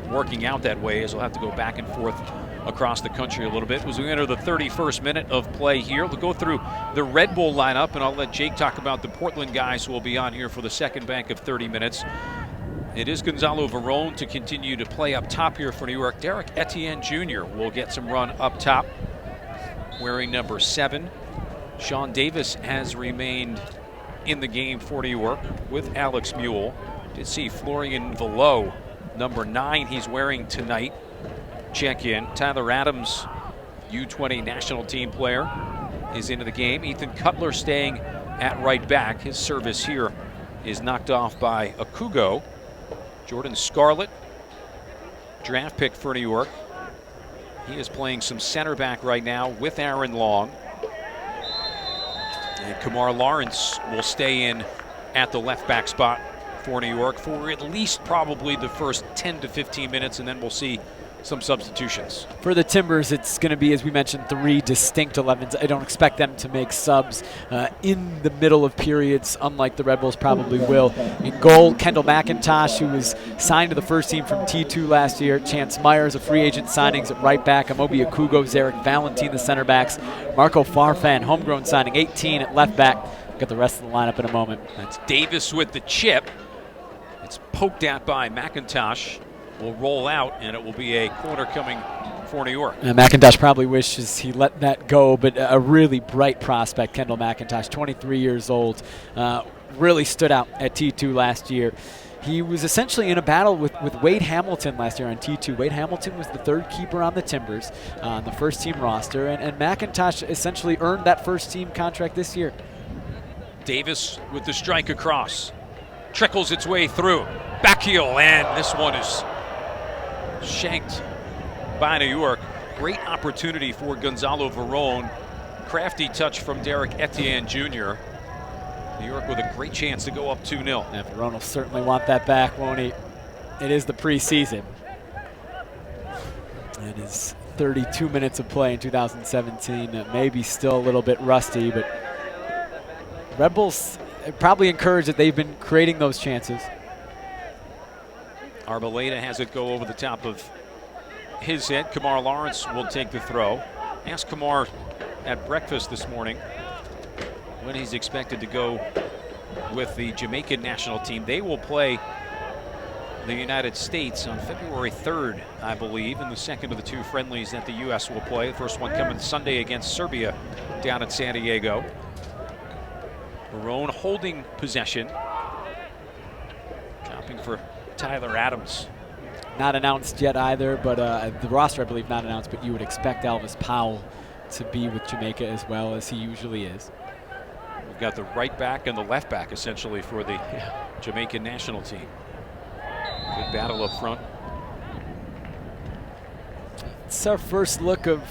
working out that way, as we'll have to go back and forth across the country a little bit. As we enter the 31st minute of play here, we'll go through the Red Bull lineup, and I'll let Jake talk about the Portland guys who will be on here for the second bank of 30 minutes. It is Gonzalo Verón to continue to play up top here for New York. Derek Etienne Jr. will get some run up top, wearing number 7. Sean Davis has remained in the game for New York with Alex Mule. Did see Florian Velo, number 9, he's wearing tonight. Check in. Tyler Adams, U20 national team player, is into the game. Ethan Cutler staying at right back. His service here is knocked off by Akugo. Jordan Scarlett, draft pick for New York. He is playing some center back right now with Aaron Long. And Kamar Lawrence will stay in at the left back spot for New York for at least probably the first 10 to 15 minutes, and then we'll see some substitutions. For the Timbers, it's going to be, as we mentioned, 3 distinct 11s. I don't expect them to make subs in the middle of periods, unlike the Red Bulls probably will. In goal, Kendall McIntosh, who was signed to the first team from T2 last year. Chance Myers, a free agent signings at right back. Amobi Akugo, Zarek Valentin, the center backs. Marco Farfan, homegrown signing, 18 at left back. Get the rest of the lineup in a moment. That's Davis with the chip. It's poked at by McIntosh. Will roll out, and it will be a corner coming for New York. McIntosh probably wishes he let that go, but a really bright prospect, Kendall McIntosh, 23 years old, really stood out at T2 last year. He was essentially in a battle with Wade Hamilton last year on T2. Wade Hamilton was the 3rd keeper on the Timbers on the first team roster, and McIntosh essentially earned that first team contract this year. Davis with the strike across. Trickles its way through. Back heel, and this one is shanked by New York. Great opportunity for Gonzalo Verón. Crafty touch from Derek Etienne Jr. New York with a great chance to go up 2-0. Yeah, Verón will certainly want that back, won't he? It is the preseason. It is 32 minutes of play in 2017. Maybe still a little bit rusty, but Red Bulls probably encouraged that they've been creating those chances. Arboleda has it go over the top of his head. Kamar Lawrence will take the throw. Asked Kamar at breakfast this morning when he's expected to go with the Jamaican national team. They will play the United States on February 3rd, I believe, in the second of the 2 friendlies that the U.S. will play. The first one coming Sunday against Serbia down in San Diego. Verón holding possession. Dropping for Tyler Adams. Not announced yet either, but the roster, I believe, not announced, but you would expect Elvis Powell to be with Jamaica as well, as he usually is. We've got the right back and the left back, essentially, for the Jamaican national team. Good battle up front. It's our first look of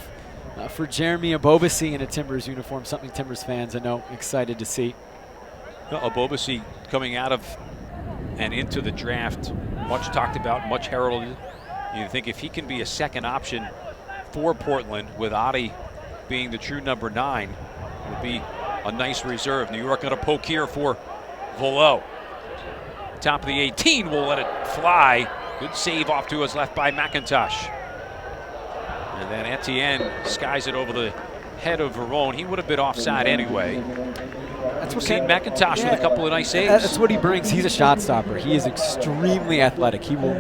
for Jeremy Abobasi in a Timbers uniform, something Timbers fans, I know, excited to see. Abobasi coming out of and into the draft, much talked about, much heralded. You think if he can be a second option for Portland, with Adi being the true number 9, it would be a nice reserve. New York going to poke here for Volo. Top of the 18 will let it fly. Good save off to his left by McIntosh. And then Etienne skies it over the head of Verón. He would have been offside anyway. That's what seen McIntosh with a couple of nice saves. That's what he brings. He's a shot stopper. He is extremely athletic. He will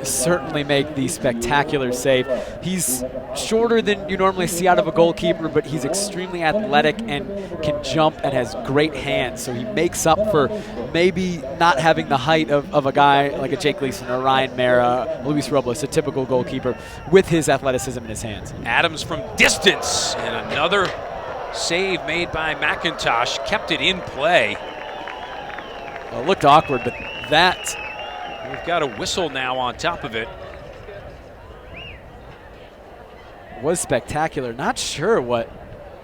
certainly make the spectacular save. He's shorter than you normally see out of a goalkeeper, but he's extremely athletic and can jump and has great hands. So he makes up for maybe not having the height of a guy like a Jake Leeson or Ryan Mara, Luis Robles, a typical goalkeeper, with his athleticism in his hands. Adams from distance, and another save made by McIntosh, kept it in play. Well, it looked awkward, but that... We've got a whistle now on top of it. Was spectacular. Not sure what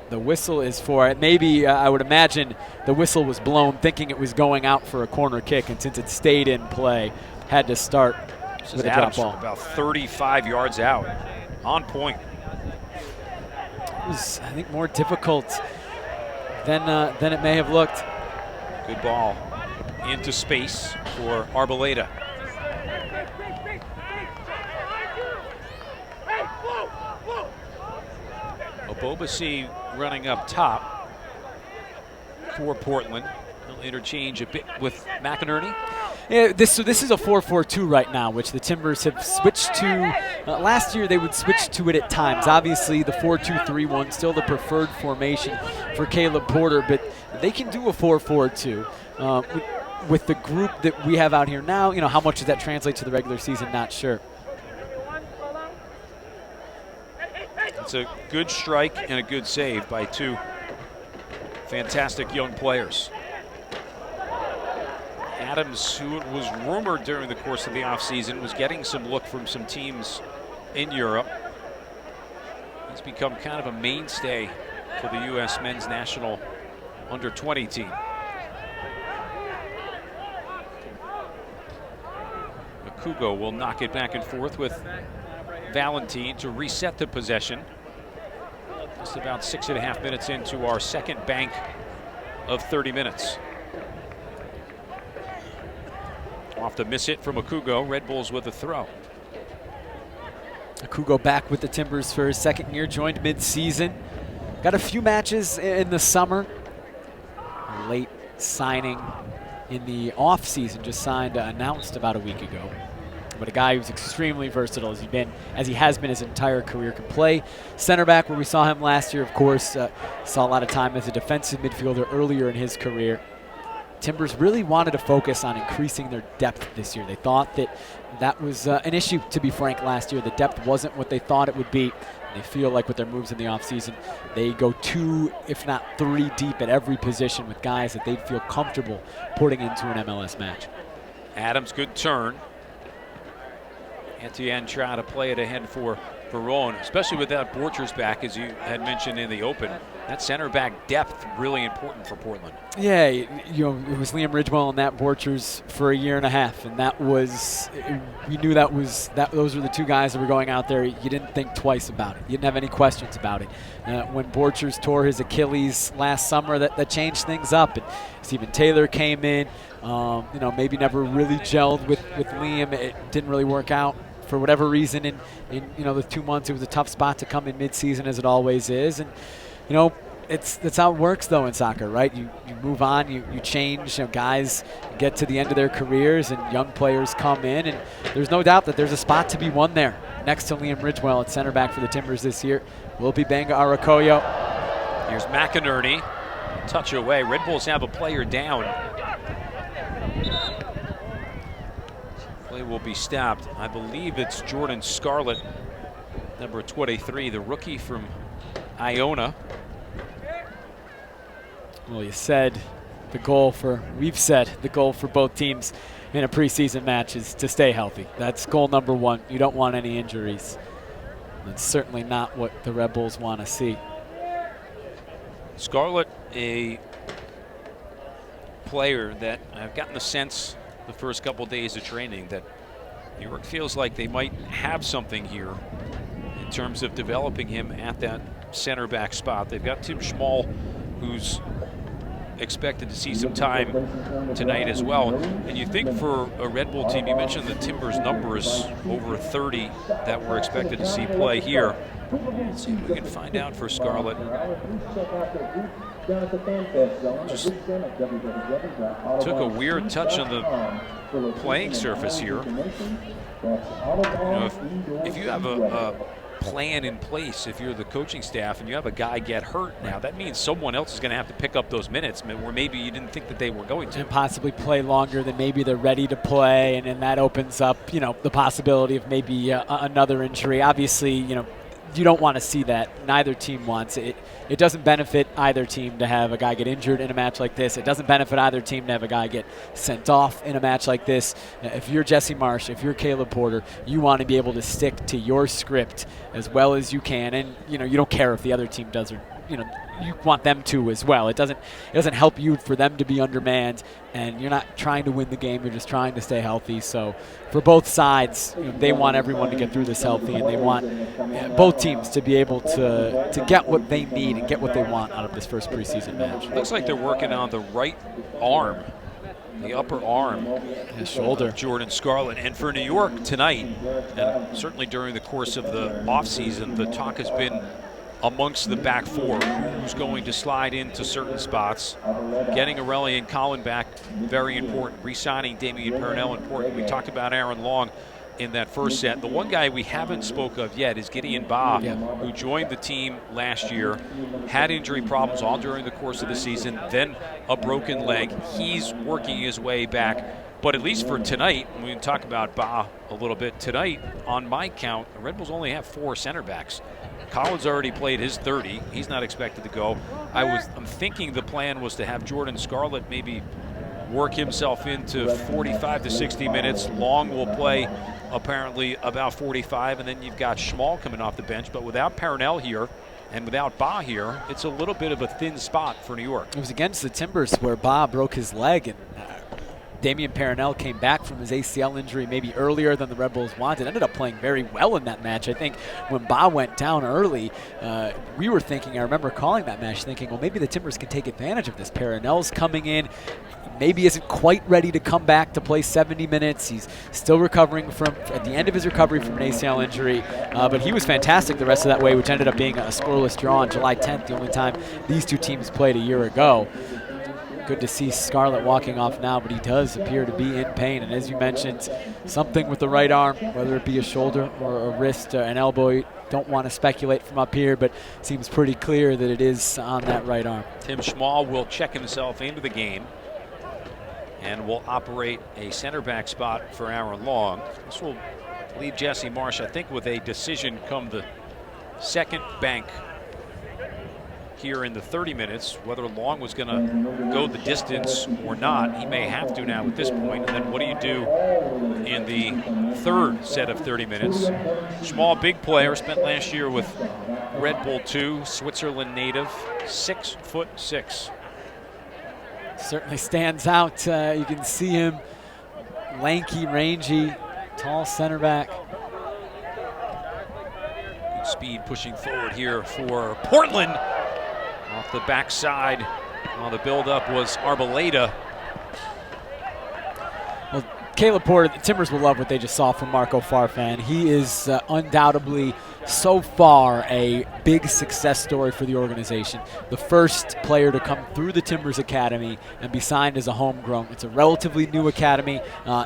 the whistle is for. Maybe I would imagine the whistle was blown thinking it was going out for a corner kick, and since it stayed in play, had to start with a drop ball. About 35 yards out. On point. It was, I think, more difficult than it may have looked. Good ball into space for Arboleda. Abobasi running up top for Portland. They'll interchange a bit with McInerney. Yeah, this is a 4-4-2 right now, which the Timbers have switched to. Last year they would switch to it at times. Obviously the 4-2-3-1, still the preferred formation for Caleb Porter, but they can do a 4-4-2. With the group that we have out here now, how much does that translate to the regular season? Not sure. It's a good strike and a good save by 2 fantastic young players. Adams, who was rumored during the course of the offseason, was getting some look from some teams in Europe. He's become kind of a mainstay for the U.S. men's national under-20 team. Kugo will knock it back and forth with Valentine to reset the possession. Just about 6.5 minutes into our second bank of 30 minutes. Off to miss it from Akugo. Red Bulls with a throw. Akugo back with the Timbers for his second year, joined mid-season. Got a few matches in the summer. A late signing in the off-season, just signed, announced about a week ago. But a guy who's extremely versatile as he has been his entire career. Can play center back where we saw him last year, of course. Saw a lot of time as a defensive midfielder earlier in his career. Timbers really wanted to focus on increasing their depth this year. They thought that was an issue, to be frank, last year. The depth wasn't what they thought it would be. They feel like with their moves in the offseason, they go 2, if not 3 deep at every position with guys that they feel comfortable putting into an MLS match. Adams, good turn. Etienne trying to play it ahead for Veron, especially without Borchers back, as you had mentioned in the open. That center back depth really important for Portland. Yeah, it was Liam Ridgewell and Nat Borchers for a year and a half, and we knew those were the 2 guys that were going out there. You didn't think twice about it. You didn't have any questions about it. When Borchers tore his Achilles last summer, that changed things up. And Stephen Taylor came in, maybe never really gelled with Liam. It didn't really work out for whatever reason. In the 2 months, it was a tough spot to come in mid-season, as it always is. And that's how it works, though, in soccer, right? You move on, you change. Guys get to the end of their careers, and young players come in, and there's no doubt that there's a spot to be won there. Next to Liam Ridgewell at center back for the Timbers this year will be Benga Arakoyo. Here's McInerney, touch away. Red Bulls have a player down. Play will be stopped. I believe it's Jordan Scarlett, number 23, the rookie from Iona. Well, we've said the goal for both teams in a preseason match is to stay healthy. That's goal number 1. You don't want any injuries. That's certainly not what the Red Bulls want to see. Scarlett, a player that I've gotten the sense the first couple days of training that New York feels like they might have something here in terms of developing him at that center back spot. They've got Tim Schmall, who's expected to see some time tonight as well. And you think for a Red Bull team, you mentioned the Timbers numbers, over 30 that we're expected to see play here. Let's see if we can find out for Scarlett. Just took a weird touch on the playing surface here. If you have a plan in place, if you're the coaching staff and you have a guy get hurt now, that means someone else is going to have to pick up those minutes where maybe you didn't think that they were going to. And possibly play longer than maybe they're ready to play, and then that opens up, the possibility of maybe another injury. Obviously, you don't want to see that. Neither team wants it. It doesn't benefit either team to have a guy get injured in a match like this. It doesn't benefit either team to have a guy get sent off in a match like this. If you're Jesse Marsh, if you're Caleb Porter, you want to be able to stick to your script as well as you can. And, you don't care if the other team does, or, you want them to as well. It doesn't help you for them to be undermanned, and you're not trying to win the game. You're just trying to stay healthy. So for both sides, they want everyone to get through this healthy, and they want both teams to be able to get what they need and get what they want out of this first preseason match. Looks like they're working on the right arm, the upper arm, his shoulder, Jordan Scarlett. And for New York tonight, and certainly during the course of the offseason, the talk has been amongst the back 4, who's going to slide into certain spots. Getting Arelli and Collin back, very important. Re-signing Damian Purnell, important. We talked about Aaron Long in that first set. The one guy we haven't spoke of yet is Gideon Ba, who joined the team last year, had injury problems all during the course of the season, then a broken leg. He's working his way back. But at least for tonight, we can talk about Ba a little bit. Tonight, on my count, the Red Bulls only have 4 center backs. Collins already played his 30. He's not expected to go. I'm thinking the plan was to have Jordan Scarlett maybe work himself into 45 to 60 minutes. Long will play apparently about 45, and then you've got Schmall coming off the bench. But without Purnell here and without Ba here, it's a little bit of a thin spot for New York. It was against the Timbers where Ba broke his leg, and Damian Paranel came back from his ACL injury maybe earlier than the Red Bulls wanted. Ended up playing very well in that match. I think when Ba went down early, we were thinking, I remember calling that match thinking, well, maybe the Timbers can take advantage of this. Paranel's coming in, maybe isn't quite ready to come back to play 70 minutes. He's still recovering at the end of his recovery from an ACL injury, but he was fantastic the rest of that way, which ended up being a scoreless draw on July 10th, the only time these two teams played a year ago. Good to see Scarlett walking off now, but he does appear to be in pain. And as you mentioned, something with the right arm, whether it be a shoulder or a wrist, an elbow. Don't want to speculate from up here, but seems pretty clear that it is on that right arm. Tim Schmall will check himself into the game and will operate a center back spot for Aaron Long. This will leave Jesse Marsh, I think, with a decision come the second bank here in the 30 minutes, whether Long was going to go the distance or not. He may have to now at this point. And then what do you do in the third set of 30 minutes? Schmall, big player, spent last year with Red Bull 2, Switzerland native, 6'6". Certainly stands out. You can see him, lanky, rangy, tall center back. Good speed pushing forward here for Portland. Off the backside, the build-up was Arboleda. Well, Caleb Porter, the Timbers will love what they just saw from Marco Farfan. He is undoubtedly, so far, a big success story for the organization. The first player to come through the Timbers Academy and be signed as a homegrown. It's a relatively new academy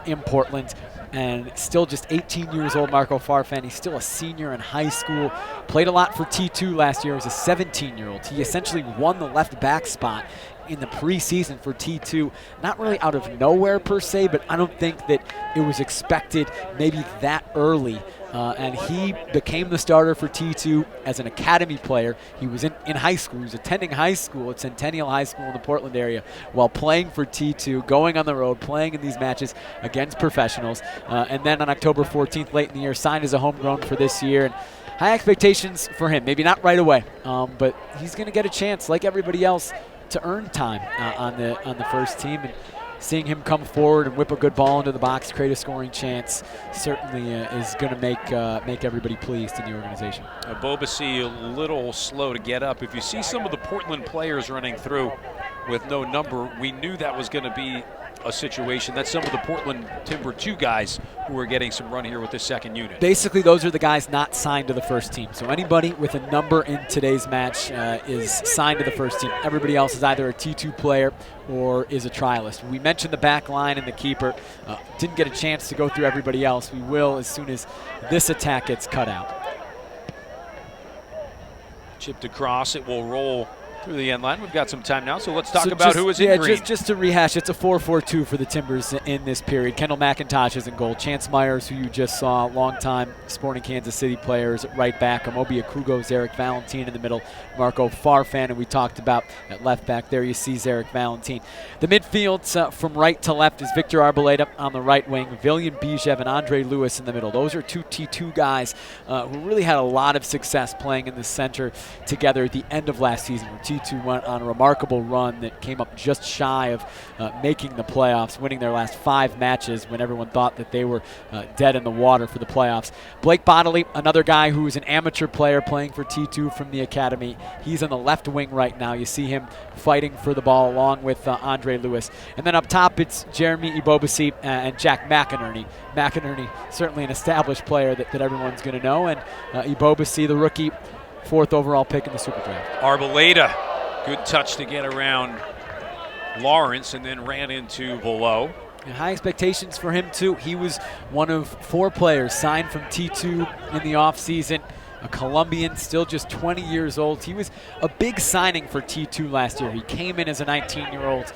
in Portland. And still just 18 years old, Marco Farfan. He's still a senior in high school. Played a lot for T2 last year as a 17-year-old. He essentially won the left back spot in the preseason for T2. Not really out of nowhere per se, but I don't think that it was expected maybe that early. And he became the starter for T2 as an academy player. He was in high school. He was attending high school at Centennial High School in the Portland area while playing for T2, going on the road, playing in these matches against professionals. And then on October 14th, late in the year, signed as a homegrown for this year. And high expectations for him. Maybe not right away, but he's going to get a chance, like everybody else, to earn time on the first team. And seeing him come forward and whip a good ball into the box, create a scoring chance, certainly is going to make everybody pleased in the organization. Bobasi a little slow to get up. If you see some of the Portland players running through with no number, we knew that was going to be a situation. That's some of the Portland Timber 2 guys who are getting some run here with this second unit. Basically, those are the guys not signed to the first team. So anybody with a number in today's match is signed to the first team. Everybody else is either a T2 player or is a trialist. We mentioned the back line and the keeper. Didn't get a chance to go through everybody else. We will as soon as this attack gets cut out. Chipped across, it will roll through the end line. We've got some time now, so let's talk about who is in green. Just to rehash, it's a 4-4-2 for the Timbers in this period. Kendall McIntosh is in goal. Chance Myers, who you just saw, longtime Sporting Kansas City players at right back. Amobi Akugos, Eric Valentin in the middle. Marco Farfan, and we talked about at left back. There you see Zarek Valentin. The midfield from right to left is Victor Arboleda on the right wing, Villian Bijev and Andre Lewis in the middle. Those are two T2 guys who really had a lot of success playing in the center together at the end of last season, where T2 went on a remarkable run that came up just shy of making the playoffs, winning their last 5 matches when everyone thought that they were dead in the water for the playoffs. Blake Bodley, another guy who is an amateur player playing for T2 from the academy. He's on the left wing right now. You see him fighting for the ball along with Andre Lewis. And then up top, it's Jeremy Ibobasi and Jack McInerney. McInerney, certainly an established player that everyone's going to know, and Ibobasi, the rookie, 4th overall pick in the Super Draft. Arboleda, good touch to get around Lawrence and then ran into below. And high expectations for him too. He was one of 4 players signed from T2 in the offseason. A Colombian, still just 20 years old. He was a big signing for T2 last year. He came in as a 19-year-old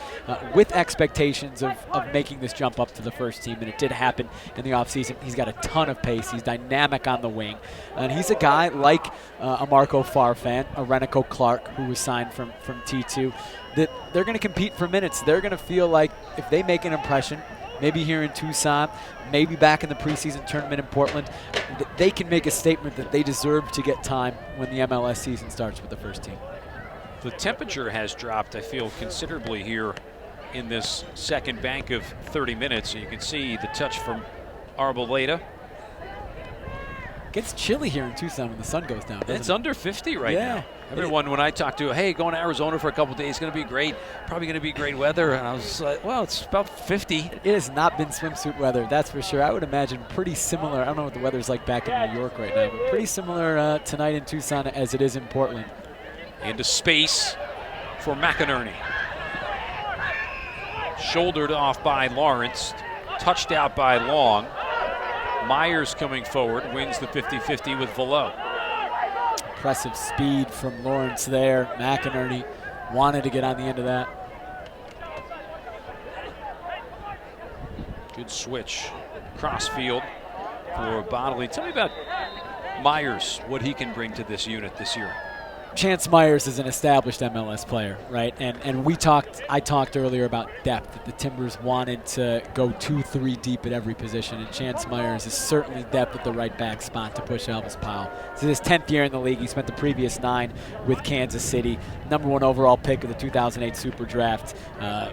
with expectations of making this jump up to the first team, and it did happen in the offseason. He's got a ton of pace. He's dynamic on the wing. And he's a guy like a Marco Farfan, a Renico Clark, who was signed from T2, that they're going to compete for minutes. They're going to feel like if they make an impression, maybe here in Tucson, maybe back in the preseason tournament in Portland, they can make a statement that they deserve to get time when the MLS season starts with the first team. The temperature has dropped, I feel, considerably here in this second bank of 30 minutes. You can see the touch from Arboleda. Gets chilly here in Tucson when the sun goes down. It's under 50 right now. Everyone, when I talk to, hey, going to Arizona for a couple days, going to be great. Probably going to be great weather. And I was like, well, it's about 50. It has not been swimsuit weather, that's for sure. I would imagine pretty similar. I don't know what the weather's like back in New York right now, but pretty similar tonight in Tucson as it is in Portland. Into space for McInerney. Shouldered off by Lawrence. Touched out by Long. Myers coming forward, wins the 50-50 with Velo. Impressive speed from Lawrence there. McInerney wanted to get on the end of that. Good switch. Crossfield for Bodley. Tell me about Myers, what he can bring to this unit this year. Chance Myers is an established MLS player, right? And I talked earlier about depth, that the Timbers wanted to go 2-3 deep at every position, and Chance Myers is certainly depth at the right back spot to push Elvis Powell. This is his 10th year in the league. He spent the previous 9 with Kansas City. #1 overall pick of the 2008 Super Draft.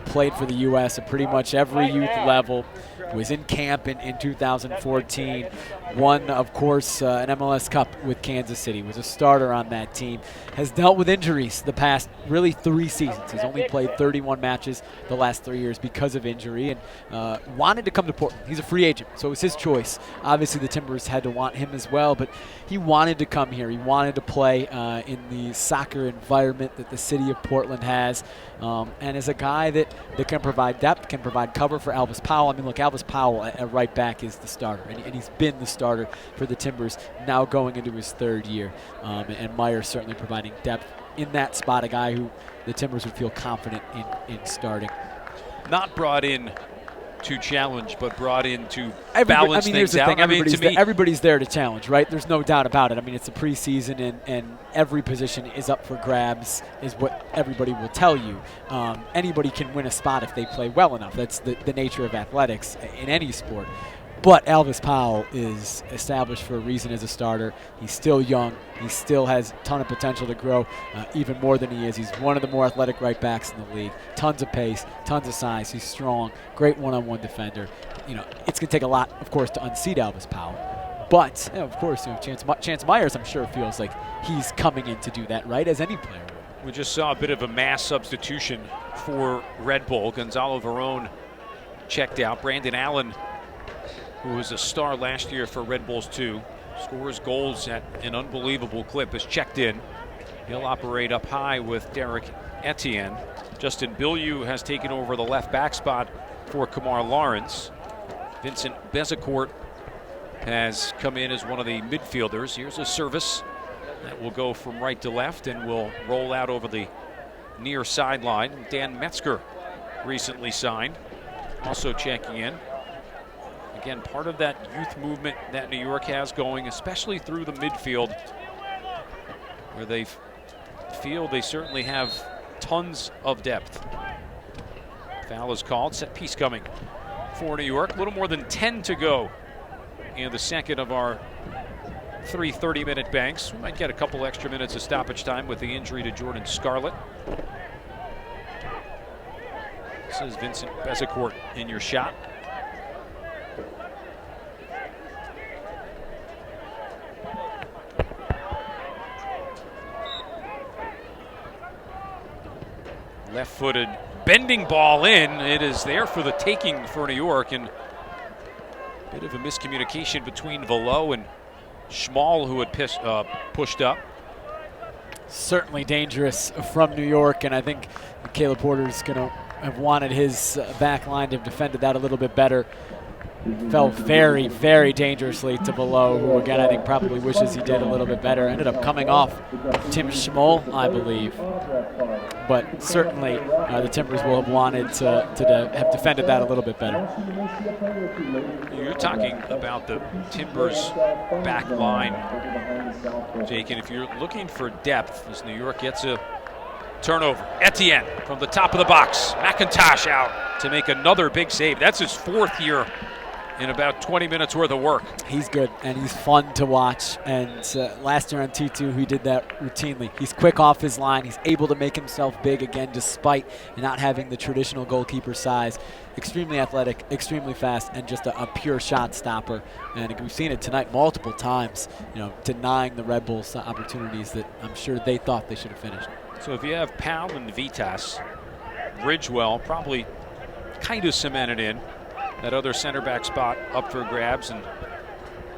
Played for the U.S. at pretty much every youth level. Was in camp in 2014. Won, of course, an MLS Cup with Kansas City. Was a starter on that team. Has dealt with injuries the past really 3 seasons. He's only played 31 matches the last 3 years because of injury, and wanted to come to Portland. He's a free agent, so it was his choice. Obviously, the Timbers had to want him as well, but he wanted to come here. He wanted to play in the soccer environment that the city of Portland has, and is a guy that can provide depth, can provide cover for Elvis Powell. I mean, look, Elvis Powell at right back is the starter, and he's been the starter for the Timbers now going into his 3rd year, and Myers certainly providing depth in that spot, a guy who the Timbers would feel confident in starting. Not brought in to challenge, but brought in to balance things out. Everybody's there to challenge, right? There's no doubt about it. I mean, it's a preseason, and every position is up for grabs, is what everybody will tell you. Anybody can win a spot if they play well enough. That's the nature of athletics in any sport. But Elvis Powell is established for a reason as a starter. He's still young. He still has a ton of potential to grow even more than he is. He's one of the more athletic right backs in the league. Tons of pace, tons of size. He's strong, great one-on-one defender. You know, it's going to take a lot, of course, to unseat Elvis Powell. But, you know, of course, Chance Myers, I'm sure, feels like he's coming in to do that, right, as any player would. We just saw a bit of a mass substitution for Red Bull. Gonzalo Verón checked out. Brandon Allen, who was a star last year for Red Bulls 2, scores goals at an unbelievable clip, is checked in. He'll operate up high with Derek Etienne. Justin Bilyeu has taken over the left back spot for Kamar Lawrence. Vincent Bezecourt has come in as one of the midfielders. Here's a service that will go from right to left and will roll out over the near sideline. Dan Metzger recently signed, also checking in. Again, part of that youth movement that New York has going, especially through the midfield, where they feel they certainly have tons of depth. Foul is called. Set piece coming for New York. A little more than 10 to go in the second of our 3 30-minute banks. We might get a couple extra minutes of stoppage time with the injury to Jordan Scarlett. This is Vincent Bezecourt in your shot. Left-footed bending ball in. It is there for the taking for New York, and a bit of a miscommunication between Velo and Schmal, who had pushed up. Certainly dangerous from New York, and I think Caleb Porter's going to have wanted his back line to have defended that a little bit better. Fell very, very dangerously to Velo, who again I think probably wishes he did a little bit better. Ended up coming off Tim Schmal, I believe. But certainly the Timbers will have wanted to have defended that a little bit better. You're talking about the Timbers back line, Jake, and if you're looking for depth as New York gets a turnover. Etienne from the top of the box. McIntosh out to make another big save. That's his 4th year in about 20 minutes worth of work. He's good, and he's fun to watch. And last year on T2, he did that routinely. He's quick off his line. He's able to make himself big again, despite not having the traditional goalkeeper size. Extremely athletic, extremely fast, and just a pure shot stopper. And we've seen it tonight multiple times, denying the Red Bulls opportunities that I'm sure they thought they should have finished. So if you have Powell and Vitas, Ridgewell probably kind of cemented in. That other center back spot up for grabs, and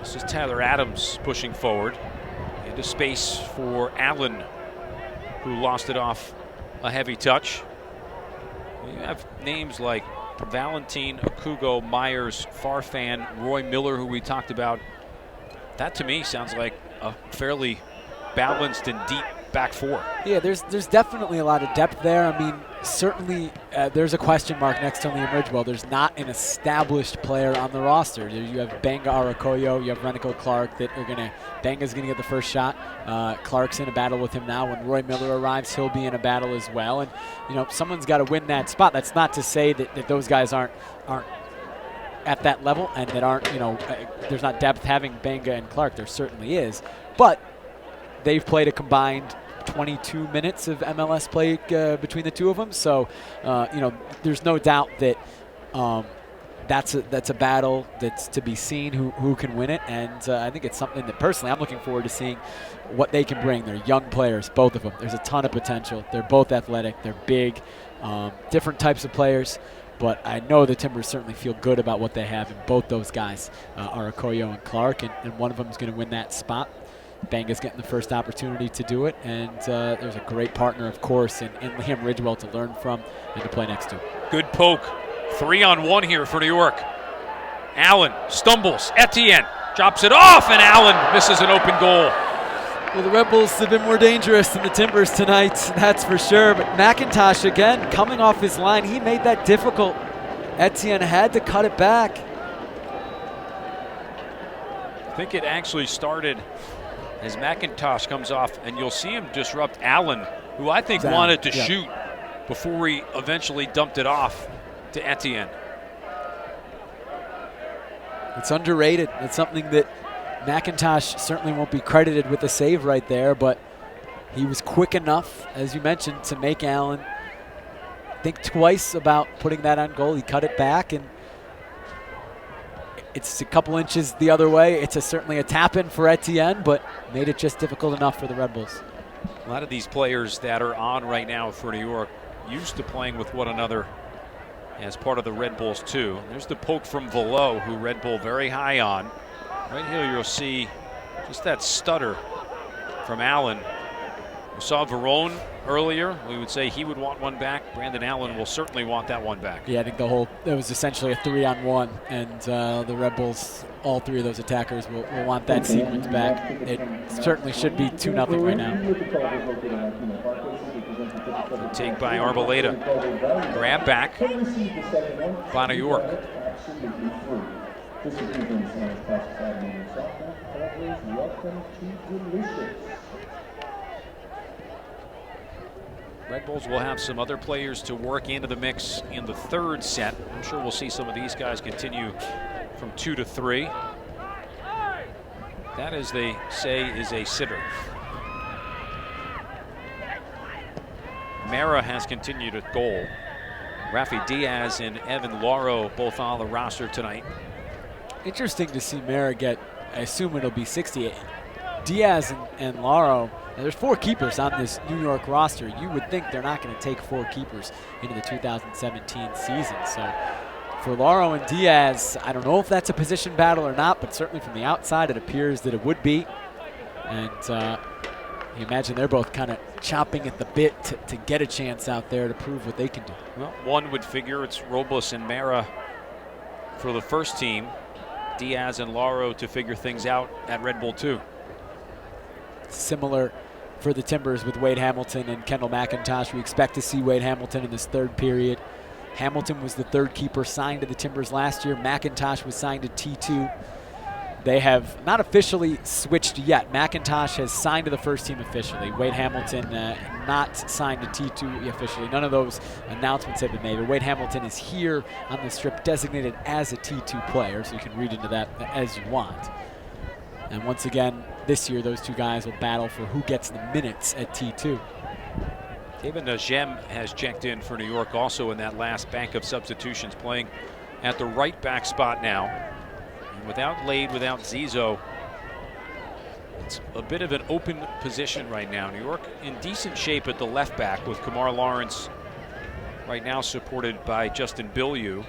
this is Tyler Adams pushing forward into space for Allen, who lost it off a heavy touch. You have names like Valentin, Akugo, Myers, Farfan, Roy Miller, who we talked about. That to me sounds like a fairly balanced and deep back four. Yeah, there's definitely a lot of depth there. I mean, certainly there's a question mark next to Liam Ridgewell. There's not an established player on the roster. You have Benga Arakoyo, you have Renico Clark that are Benga's gonna get the first shot. Clark's in a battle with him now. When Roy Miller arrives, he'll be in a battle as well. And someone's got to win that spot. That's not to say that those guys aren't at that level and that aren't, there's not depth having Benga and Clark. There certainly is. But they've played a combined 22 minutes of MLS play between the two of them. So, there's no doubt that that's a battle that's to be seen who can win it. And I think it's something that personally I'm looking forward to seeing what they can bring. They're young players, both of them. There's a ton of potential. They're both athletic. They're big, different types of players. But I know the Timbers certainly feel good about what they have, and both those guys are Arakoyo and Clark, and one of them is going to win that spot. Benga's getting the first opportunity to do it, and there's a great partner, of course, in Liam Ridgewell to learn from and to play next to. Good poke. 3-on-1 here for New York. Allen stumbles. Etienne drops it off, and Allen misses an open goal. Well, the Red Bulls have been more dangerous than the Timbers tonight, that's for sure. But McIntosh, again, coming off his line, he made that difficult. Etienne had to cut it back. I think it actually started as McIntosh comes off, and you'll see him disrupt Allen, who I think wanted to shoot before he eventually dumped it off to Etienne. It's underrated. It's something that McIntosh certainly won't be credited with the save right there, but he was quick enough, as you mentioned, to make Allen think twice about putting that on goal. He cut it back, and it's a couple inches the other way. It's certainly a tap-in for Etienne, but made it just difficult enough for the Red Bulls. A lot of these players that are on right now for New York used to playing with one another as part of the Red Bulls too. There's the poke from Velo, who Red Bull very high on. Right here you'll see just that stutter from Allen. We saw Verone earlier. We would say he would want one back. Brandon Allen will certainly want that one back. Yeah, I think it was essentially a 3-on-1, and the Red Bulls, all three of those attackers will want that sequence back. It certainly should be 2-0 right now. Good take by Arboleda. Grab back by New York. Red Bulls will have some other players to work into the mix in the third set. I'm sure we'll see some of these guys continue from 2 to 3. That, as they say, is a sitter. Mara has continued at goal. Rafi Diaz and Evan Lauro both on the roster tonight. Interesting to see Mara get, I assume it'll be 68. Diaz and Lauro, there's 4 keepers on this New York roster. You would think they're not going to take 4 keepers into the 2017 season. So for Lauro and Diaz, I don't know if that's a position battle or not, but certainly from the outside it appears that it would be. And you imagine they're both kind of chomping at the bit to get a chance out there to prove what they can do. Well, one would figure it's Robles and Mara for the first team. Diaz and Lauro to figure things out at Red Bull 2. Similar for the Timbers with Wade Hamilton and Kendall McIntosh. We expect to see Wade Hamilton in this third period. Hamilton was the third keeper signed to the Timbers last year. McIntosh was signed to T2. They have not officially switched yet. McIntosh has signed to the first team officially. Wade Hamilton not signed to T2 officially. None of those announcements have been made. But Wade Hamilton is here on the strip designated as a T2 player, so you can read into that as you want. And once again, this year, those two guys will battle for who gets the minutes at T2. David Najem has checked in for New York also in that last bank of substitutions, playing at the right back spot now. And without Lade, without Zizo, it's a bit of an open position right now. New York in decent shape at the left back with Kamar Lawrence right now supported by Justin Bilyeu.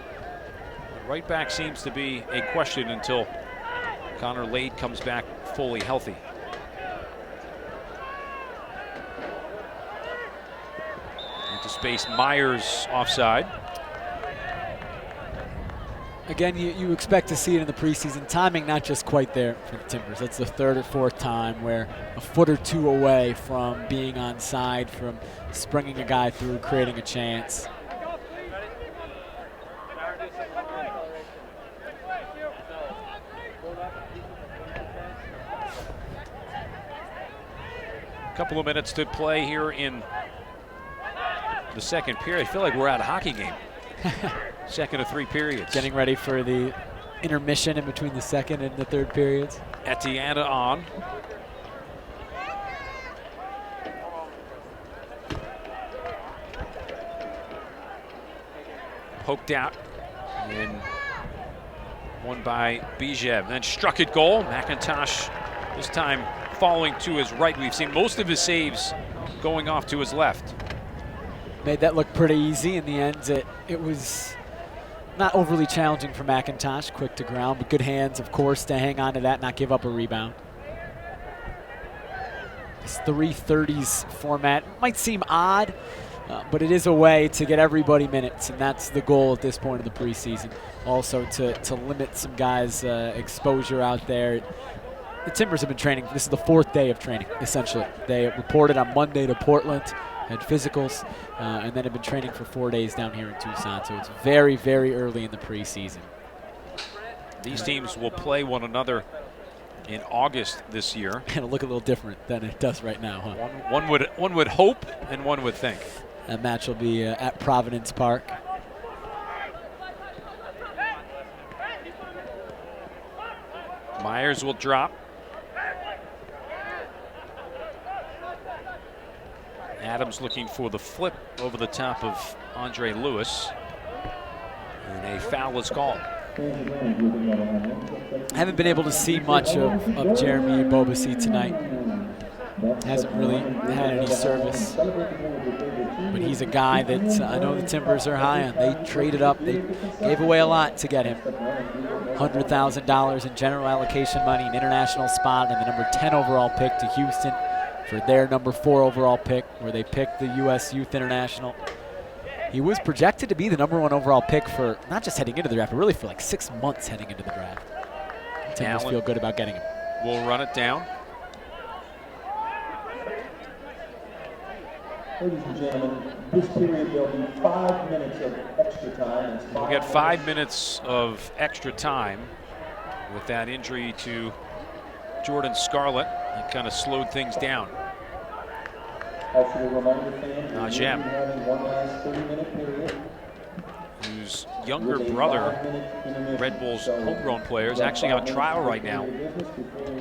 Right back seems to be a question until Connor Lade comes back fully healthy. Into space, Myers offside. Again, you expect to see it in the preseason. Timing not just quite there for the Timbers. That's the third or fourth time where a foot or two away from being onside, from springing a guy through, creating a chance. A couple of minutes to play here in the second period. I feel like we're at a hockey game. Second of 3 periods. Getting ready for the intermission in between the second and the third periods. Etienne on. Poked out and won by Bijev. Then struck at goal. McIntosh this time falling to his right. We've seen most of his saves going off to his left. Made that look pretty easy. In the end, it was not overly challenging for McIntosh. Quick to ground, but good hands, of course, to hang on to that, not give up a rebound. This 3:30s format might seem odd, but it is a way to get everybody minutes, and that's the goal at this point of the preseason. Also to limit some guys' exposure out there. The Timbers have been training. This is the 4th day of training, essentially. They reported on Monday to Portland, had physicals, and then have been training for 4 days down here in Tucson. So it's very, very early in the preseason. These teams will play one another in August this year. It'll look a little different than it does right now, huh? One would hope and one would think. That match will be at Providence Park. Myers will drop. Adams looking for the flip over the top of Andre Lewis. And a foul is called. Haven't been able to see much of Jeremy Bobasi tonight. Hasn't really had any service. But he's a guy that I know the Timbers are high on. They traded up. They gave away a lot to get him. $100,000 in general allocation money, an international spot, and the number 10 overall pick to Houston for their number 4 overall pick, where they picked the U.S. Youth International. He was projected to be the number 1 overall pick for not just heading into the draft, but really for like 6 months heading into the draft. Timbers feel good about getting him. We'll run it down. Ladies and gentlemen, this period there'll be 5 minutes of extra time. We'll get 5 minutes of extra time with that injury to Jordan Scarlett. That kind of slowed things down. Najem, whose younger brother, Red Bull's homegrown player, is actually on trial right now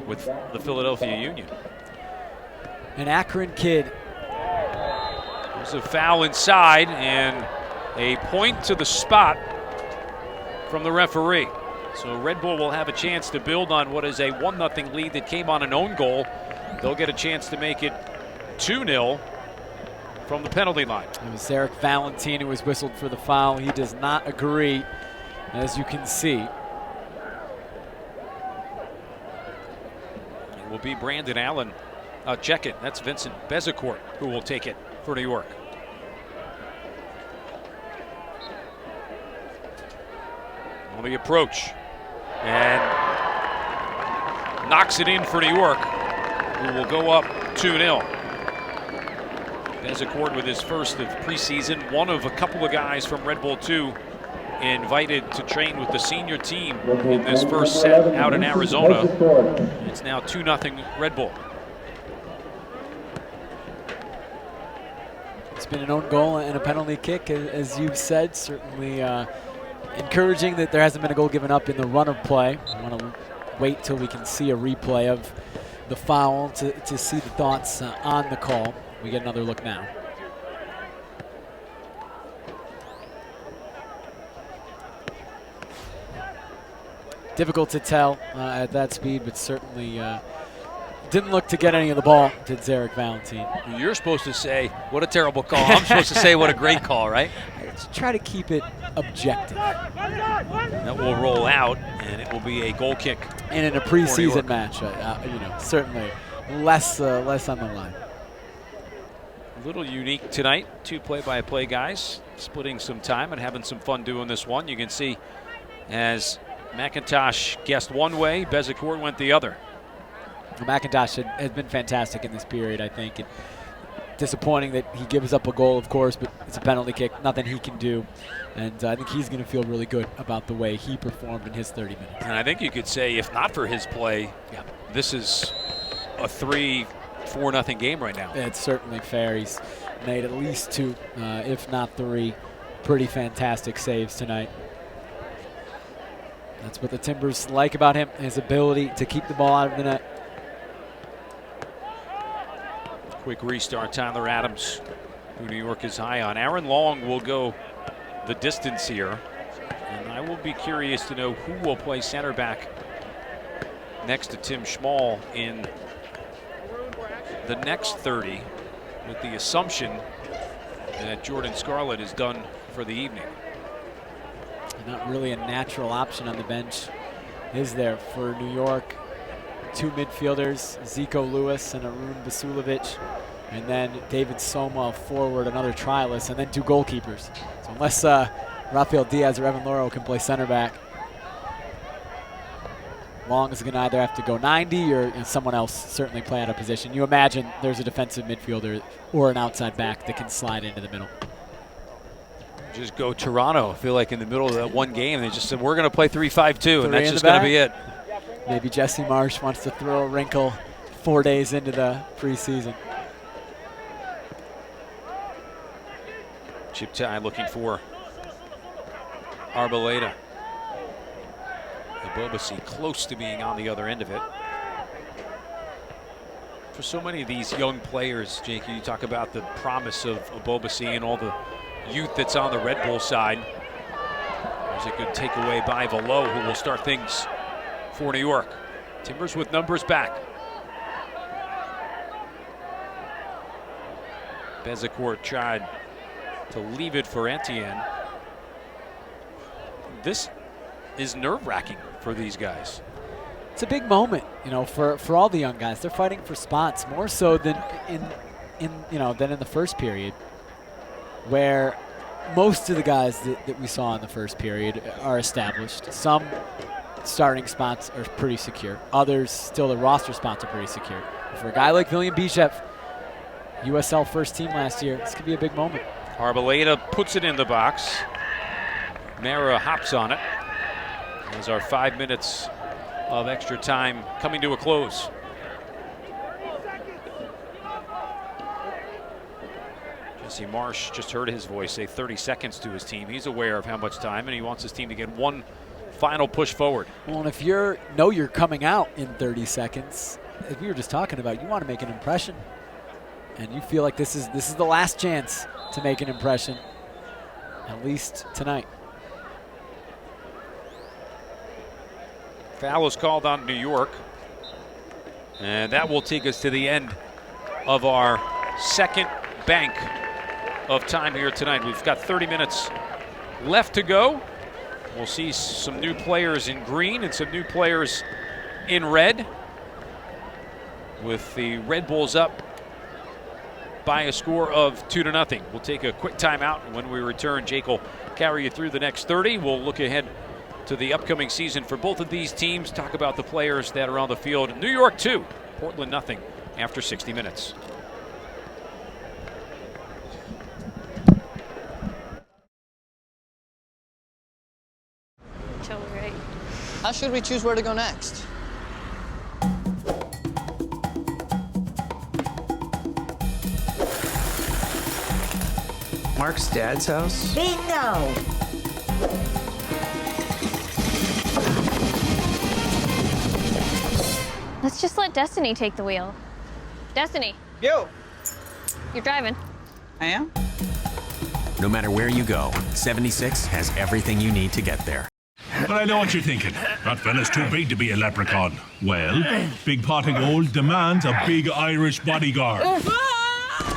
with the Philadelphia Union. An Akron kid. There's a foul inside and a point to the spot from the referee. So Red Bull will have a chance to build on what is a 1-0 lead that came on an own goal. They'll get a chance to make it 2-0 from the penalty line. It was Eric Valentin who was whistled for the foul. He does not agree, as you can see. It will be Brandon Allen. Check it. That's Vincent Bezecourt who will take it for New York. On the approach. And knocks it in for New York, who will go up 2-0. Bezecourt with his first of preseason, one of a couple of guys from Red Bull 2 invited to train with the senior team in this first set out in Arizona. It's now 2-0 Red Bull. It's been an own goal and a penalty kick, as you've said. Certainly encouraging that there hasn't been a goal given up in the run of play. I want to wait till we can see a replay of the foul to see the thoughts on the call. We get another look now. Difficult to tell at that speed, but certainly didn't look to get any of the ball, did Zarek Valentine. You're supposed to say, what a terrible call. I'm supposed to say, what a great call, right? Try to keep it objective. That will roll out, and it will be a goal kick. And in a preseason match, you know, certainly less on the line. A little unique tonight. Two play-by-play guys splitting some time and having some fun doing this one. You can see as McIntosh guessed one way, Bezecourt went the other. McIntosh has been fantastic in this period, I think. And disappointing that he gives up a goal, of course, but it's a penalty kick, nothing he can do. And I think he's going to feel really good about the way he performed in his 30 minutes. And I think you could say, if not for his play, this is a 3-4-0 game right now. It's certainly fair. He's made at least 2, if not 3, pretty fantastic saves tonight. That's what the Timbers like about him, his ability to keep the ball out of the net. Quick restart, Tyler Adams, who New York is high on. Aaron Long will go the distance here. And I will be curious to know who will play center back next to Tim Schmall in the next 30, with the assumption that Jordan Scarlett is done for the evening. Not really a natural option on the bench, is there, for New York? 2 midfielders, Zico Lewis and Arun Vasulovic, and then David Soma forward, another trialist, and then 2 goalkeepers. So unless Rafael Diaz or Evan Loro can play center back, Long is going to either have to go 90 or someone else certainly play out of position. You imagine there's a defensive midfielder or an outside back that can slide into the middle. Just go Toronto. I feel like in the middle of that one game, they just said, we're going to play 3-5-2, and that's just going to be it. Maybe Jesse Marsh wants to throw a wrinkle 4 days into the preseason. Chip tie looking for Arboleda. Abobasi close to being on the other end of it. For so many of these young players, Jake, you talk about the promise of Abobasi and all the youth that's on the Red Bull side. There's a good takeaway by Velo, who will start things for New York. Timbers with numbers back. Bezecourt tried to leave it for Etienne. This is nerve-wracking for these guys. It's a big moment, you know, for all the young guys. They're fighting for spots more so than than in the first period, where most of the guys that we saw in the first period are established. Some starting spots are pretty secure. Others, still the roster spots are pretty secure. For a guy like William Bichev, USL first team last year, this could be a big moment. Arboleda puts it in the box. Mara hops on it. As our 5 minutes of extra time coming to a close. Jesse Marsh, just heard his voice say 30 seconds to his team. He's aware of how much time, and he wants his team to get one final push forward. Well, and if you're coming out in 30 seconds, as we were just talking about, you want to make an impression. And you feel like this is the last chance to make an impression, at least tonight. Foul is called on New York. And that will take us to the end of our second bank of time here tonight. We've got 30 minutes left to go. We'll see some new players in green and some new players in red, with the Red Bulls up by a score of 2-0. We'll take a quick timeout, and when we return, Jake will carry you through the next 30. We'll look ahead to the upcoming season for both of these teams, talk about the players that are on the field. New York 2, Portland nothing after 60 minutes. should we choose where to go next? Mark's dad's house? Bingo! Let's just let Destiny take the wheel. Destiny, Yo! you're driving. I am? No matter where you go, 76 has everything you need to get there. But I know what you're thinking. That fella's too big to be a leprechaun. Well, Big Pot of Gold demands a big Irish bodyguard.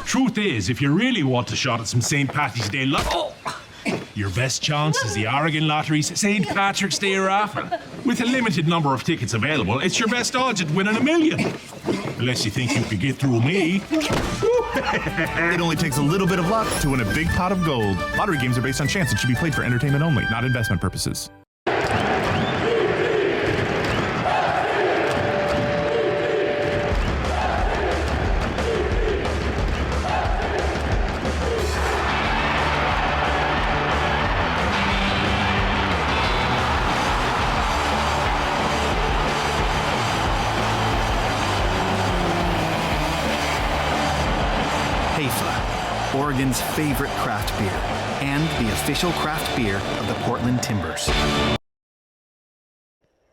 Truth is, if you really want a shot at some St. Patty's Day your best chance is the Oregon Lottery's St. Patrick's Day raffle. With a limited number of tickets available, it's your best odds at winning $1 million. Unless you think you could get through me. It only takes a little bit of luck to win a big pot of gold. Lottery games are based on chance and should be played for entertainment only, not investment purposes. Oregon's favorite craft beer, and the official craft beer of the Portland Timbers.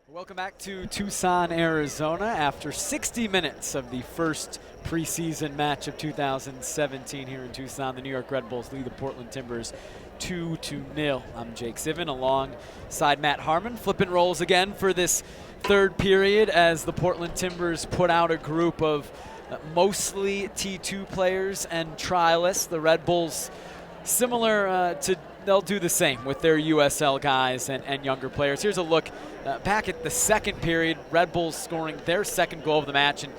Welcome back to Tucson, Arizona. After 60 minutes of the first preseason match of 2017 here in Tucson, the New York Red Bulls lead the Portland Timbers 2-0. I'm Jake Ziven alongside Matt Harmon. Flipping roles again for this third period as the Portland Timbers put out a group of mostly T2 players and trialists. The Red Bulls, similar to, they'll do the same with their USL guys and younger players. Here's a look back at the second period. Red Bulls scoring their second goal of the match and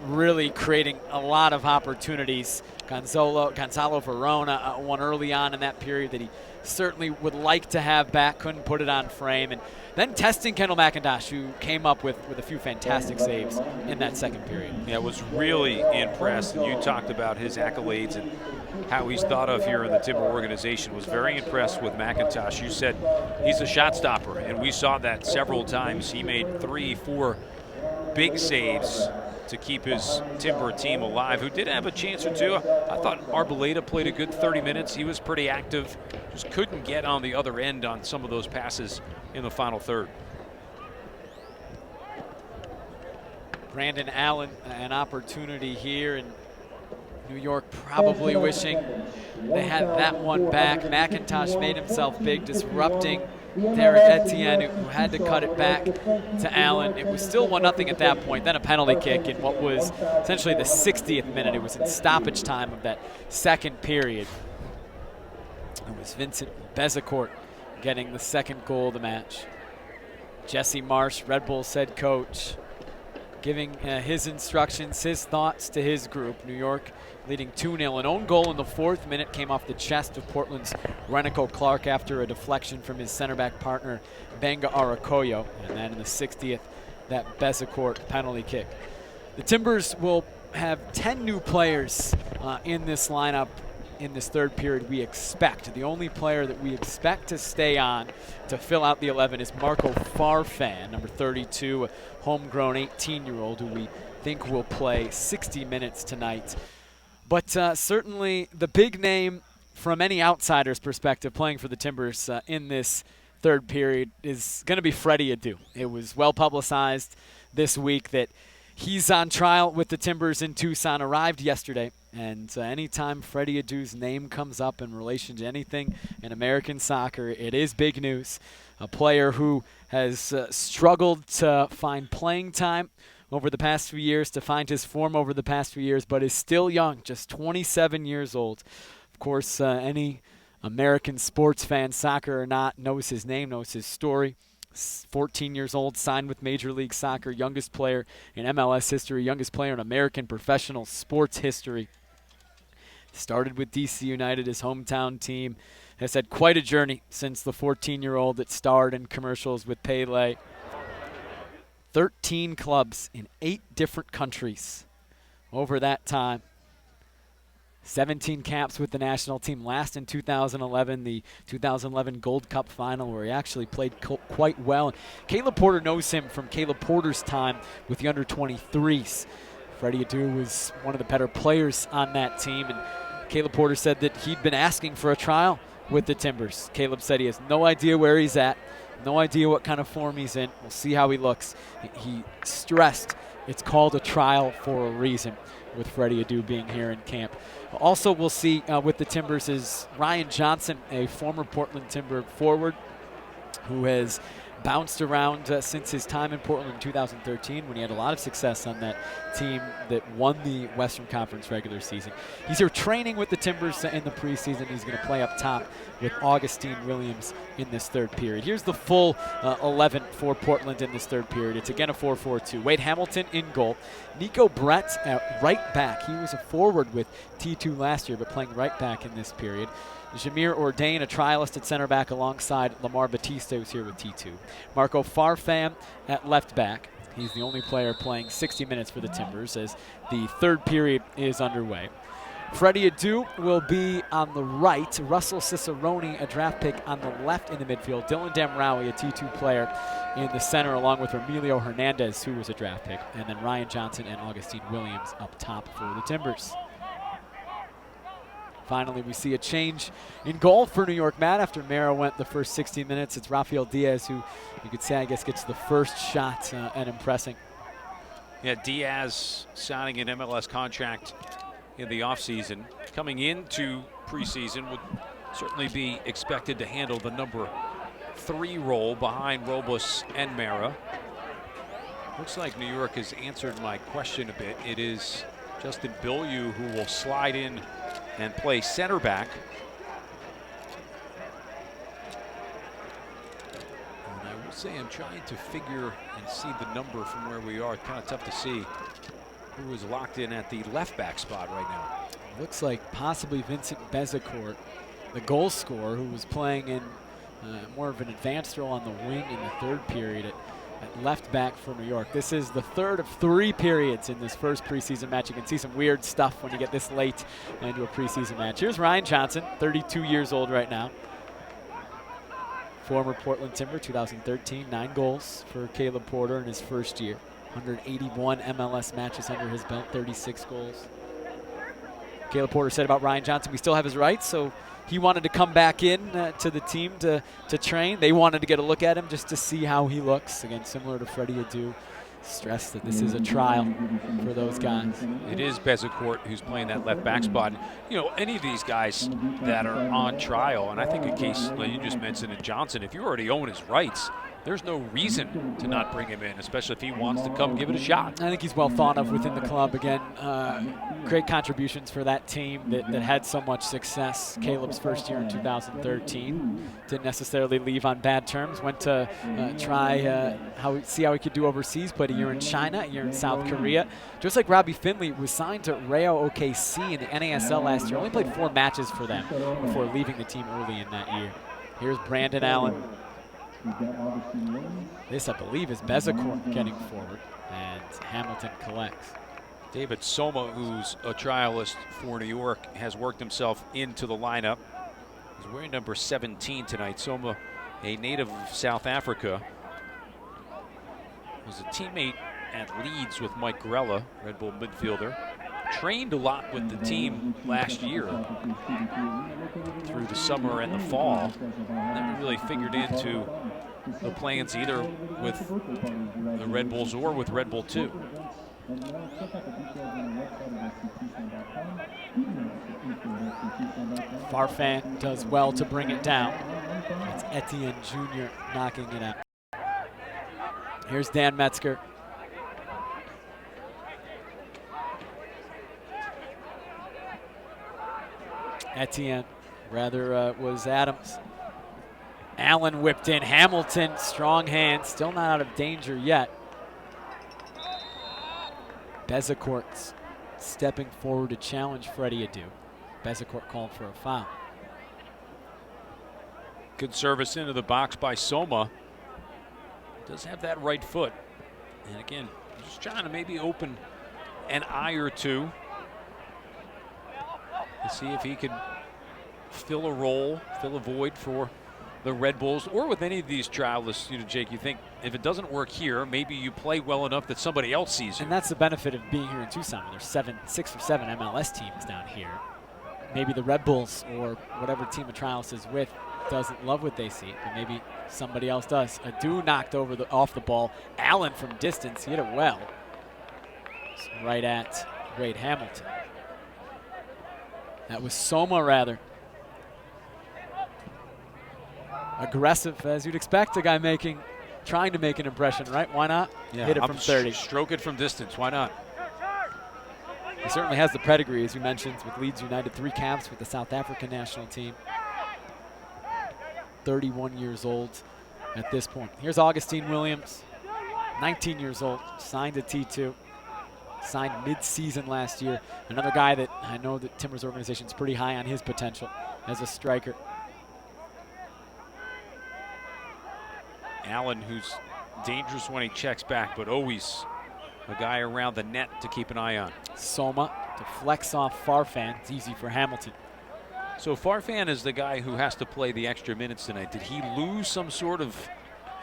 really creating a lot of opportunities. Gonzalo Verona won early on in that period that he certainly would like to have back, couldn't put it on frame. And then testing Kendall McIntosh, who came up with a few fantastic saves in that second period. Yeah, was really impressed. And you talked about his accolades and how he's thought of here in the Timber organization. Was very impressed with McIntosh. You said he's a shot stopper, and we saw that several times. He made 3-4 big saves to keep his Timber team alive, who did have a chance or two. I thought Arboleda played a good 30 minutes. He was pretty active, just couldn't get on the other end on some of those passes in the final third. Brandon Allen, an opportunity here, and New York probably wishing they had that one back. McIntosh made himself big, disrupting Derek Etienne, who had to cut it back to Allen. It was still 1-0 at that point. Then a penalty kick in what was essentially the 60th minute. It was in stoppage time of that second period. It was Vincent Bezecourt getting the second goal of the match. Jesse Marsh, Red Bulls head coach, giving his instructions, his thoughts to his group. New York leading 2-0. An own goal in the 4th minute came off the chest of Portland's Renico Clark after a deflection from his center back partner, Banga Arakoyo. And then in the 60th, that Bezecourt penalty kick. The Timbers will have 10 new players in this lineup in this third period, we expect. The only player that we expect to stay on to fill out the 11 is Marco Farfan, number 32, a homegrown 18-year-old who we think will play 60 minutes tonight. But certainly the big name from any outsider's perspective playing for the Timbers in this third period is going to be Freddie Adu. It was well publicized this week that he's on trial with the Timbers in Tucson, arrived yesterday. And anytime Freddie Adu's name comes up in relation to anything in American soccer, it is big news. A player who has struggled to find playing time over the past few years, to find his form over the past few years, but is still young, just 27 years old. Of course, any American sports fan, soccer or not, knows his name, knows his story. 14 years old, signed with Major League Soccer, youngest player in MLS history, youngest player in American professional sports history. Started with DC United, his hometown team. Has had quite a journey since the 14-year-old that starred in commercials with Pele. 13 clubs in 8 different countries over that time. 17 caps with the national team, last in 2011, the 2011 Gold Cup final where he actually played quite well. Caleb Porter knows him from Caleb Porter's time with the under-23s. Freddie Adu was one of the better players on that team, and Caleb Porter said that he'd been asking for a trial with the Timbers. Caleb said he has no idea where he's at, no idea what kind of form he's in. We'll see how he looks. He stressed it's called a trial for a reason with Freddie Adu being here in camp. Also, we'll see with the Timbers is Ryan Johnson, a former Portland Timber forward who has bounced around since his time in Portland in 2013 when he had a lot of success on that team that won the Western Conference regular season. He's here training with the Timbers in the preseason. He's going to play up top with Augustine Williams in this third period. Here's the full 11 for Portland in this third period. It's again a 4-4-2. Wade Hamilton in goal. Nico Brett at right back. He was a forward with T2 last year, but playing right back in this period. Jameer Ordain, a trialist at center back alongside Lamar Batista, who's here with T2. Marco Farfan at left back. He's the only player playing 60 minutes for the Timbers as the third period is underway. Freddie Adu will be on the right. Russell Cicerone, a draft pick, on the left in the midfield. Dylan Damraoui, a T2 player, in the center, along with Emilio Hernandez, who was a draft pick. And then Ryan Johnson and Augustine Williams up top for the Timbers. Finally, we see a change in goal for New York, Matt. After Mara went the first 60 minutes, it's Rafael Diaz who you could say, I guess, gets the first shot and impressing. Yeah, Diaz signing an MLS contract in the offseason. Coming into preseason would certainly be expected to handle the number 3 role behind Robles and Mara. Looks like New York has answered my question a bit. It is Justin Bilyeu who will slide in and play center back. And I will say I'm trying to figure and see the number from where we are. It's kind of tough to see who is locked in at the left back spot right now. Looks like possibly Vincent Bezecourt, the goal scorer, who was playing in more of an advanced role on the wing in the third period at left back for New York. This is the third of 3 periods in this first preseason match. You can see some weird stuff when you get this late into a preseason match. Here's Ryan Johnson, 32 years old right now. Former Portland Timber, 2013, 9 goals for Caleb Porter in his first year. 181 MLS matches under his belt, 36 goals. Caleb Porter said about Ryan Johnson, we still have his rights, so he wanted to come back in to the team to train. They wanted to get a look at him just to see how he looks. Again, similar to Freddie Adu. Stress that this is a trial for those guys. It is Bezecourt who's playing that left back spot. You know, any of these guys that are on trial, and I think a case like you just mentioned in Johnson, if you already own his rights, there's no reason to not bring him in, especially if he wants to come give it a shot. I think he's well thought of within the club. Again, great contributions for that team that had so much success. Caleb's first year in 2013. Didn't necessarily leave on bad terms. Went to see how he could do overseas. Played a year in China, a year in South Korea. Just like Robbie Finley was signed to Rayo OKC in the NASL last year. Only played 4 matches for them before leaving the team early in that year. Here's Brandon Allen. This, I believe, is Bezecourt getting forward, and Hamilton collects. David Soma, who's a trialist for New York, has worked himself into the lineup. He's wearing number 17 tonight. Soma, a native of South Africa, was a teammate at Leeds with Mike Grella, Red Bull midfielder. Trained a lot with the team last year through the summer and the fall. Never really figured into the plans either with the Red Bulls or with Red Bull 2. Farfan does well to bring it down. It's Etienne Jr. knocking it out. Here's Dan Metzger. Etienne, was Adams. Allen whipped in. Hamilton, strong hand, still not out of danger yet. Bezecourt stepping forward to challenge Freddie Adu. Bezecourt called for a foul. Good service into the box by Soma. Does have that right foot. And again, just trying to maybe open an eye or two. to see if he can fill a role, fill a void for the Red Bulls, or with any of these trialists. Jake, you think if it doesn't work here, maybe you play well enough that somebody else sees you. And that's the benefit of being here in Tucson. There's 6 or 7 MLS teams down here. Maybe the Red Bulls or whatever team a trialist is with doesn't love what they see, but maybe somebody else does. Adu knocked off the ball. Allen from distance, he hit it well. It's right at Wade Hamilton. That was Soma, rather. Aggressive, as you'd expect, a guy trying to make an impression, right? Why not? Yeah, hit it from 30. Stroke it from distance. Why not? He certainly has the pedigree, as you mentioned, with Leeds United, 3 caps with the South African national team. 31 years old at this point. Here's Augustine Williams, 19 years old, signed a T2, signed mid-season last year. Another guy that I know that Timbers organization is pretty high on his potential as a striker. Allen, who's dangerous when he checks back, but always a guy around the net to keep an eye on. Soma to flex off Farfan. It's easy for Hamilton. So Farfan is the guy who has to play the extra minutes tonight. Did he lose some sort of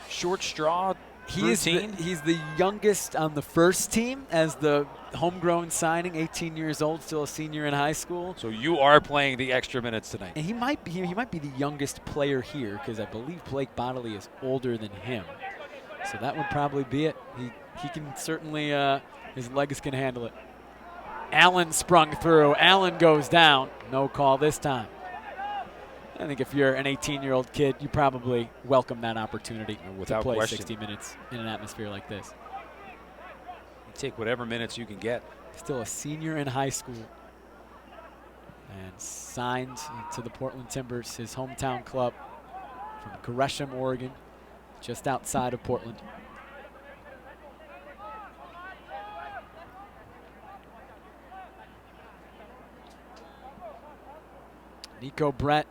short straw routine? He's the youngest on the first team as the homegrown signing, 18 years old, still a senior in high school. So you are playing the extra minutes tonight. And he might be the youngest player here, because I believe Blake Bodley is older than him. So that would probably be it. He can certainly, his legs can handle it. Allen sprung through. Allen goes down. No call this time. I think if you're an 18-year-old kid, you probably welcome that opportunity to play question. 60 minutes in an atmosphere like this. You take whatever minutes you can get. Still a senior in high school. And signed to the Portland Timbers, his hometown club from Gresham, Oregon, just outside of Portland. Nico Brett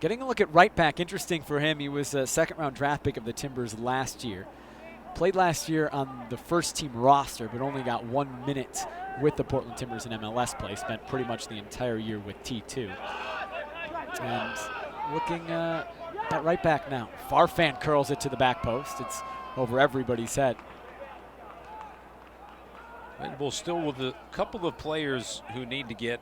getting a look at right back. Interesting for him. He was a second-round draft pick of the Timbers last year. Played last year on the first team roster, but only got 1 minute with the Portland Timbers in MLS play. Spent pretty much the entire year with T2. And looking at right back now. Farfan curls it to the back post. It's over everybody's head. Red Bull still with a couple of players who need to get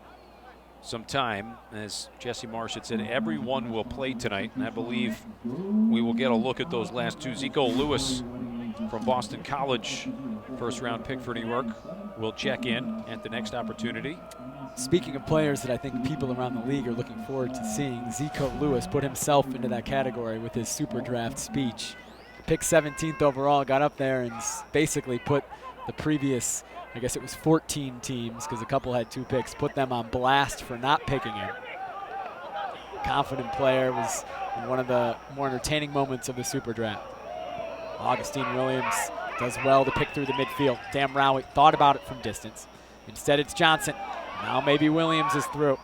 some time. As Jesse Marsh had said, everyone will play tonight, and I believe we will get a look at those last 2. Zico Lewis from Boston College, first-round pick for New York, will check in at the next opportunity. Speaking of players that I think people around the league are looking forward to seeing, Zico Lewis put himself into that category with his super draft speech. Picked 17th overall, got up there and basically put the previous, I guess it was 14 teams, because a couple had 2 picks, put them on blast for not picking him. Confident player, was one of the more entertaining moments of the super draft. Augustine Williams does well to pick through the midfield. Dan Rowie thought about it from distance. Instead it's Johnson. Now maybe Williams is through.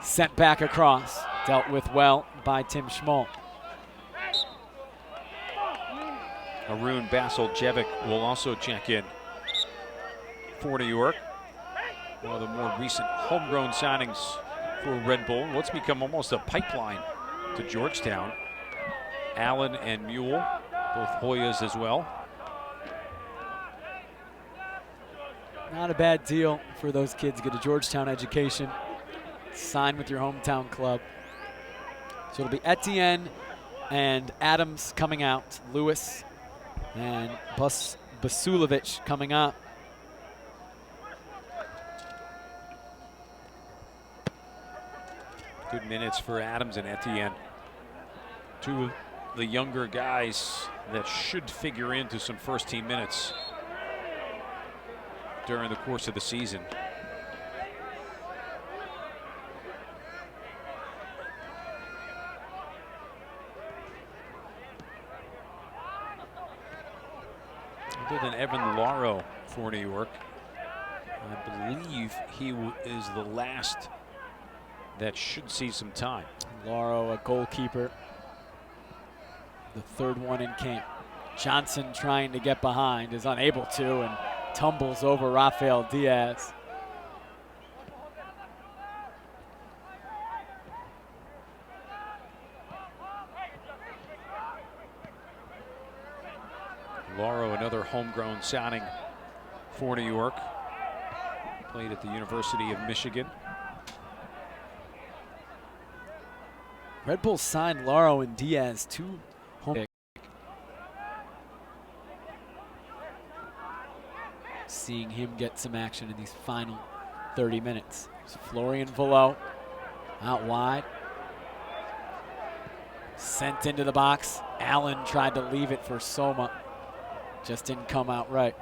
Sent back across. Dealt with well by Tim Schmoll. Arun Basiljevic will also check in for New York. One of the more recent homegrown signings for Red Bull. What's become almost a pipeline to Georgetown. Allen and Mule, both Hoyas as well. Not a bad deal for those kids. Get a Georgetown education. Sign with your hometown club. So it'll be Etienne and Adams coming out. Lewis and Basulovic coming up. Good minutes for Adams and Etienne. 2 of the younger guys that should figure into some first-team minutes during the course of the season. Other than Evan Lauro for New York, I believe he is the last that should see some time. Lauro, a goalkeeper, the 3rd one in camp. Johnson trying to get behind, is unable to, and tumbles over Rafael Diaz. Lauro, another homegrown signing for New York. Played at the University of Michigan. Red Bulls signed Lauro and Diaz, 2 home picks. Seeing him get some action in these final 30 minutes. So Florian Velo out wide. Sent into the box. Allen tried to leave it for Soma. Just didn't come out right.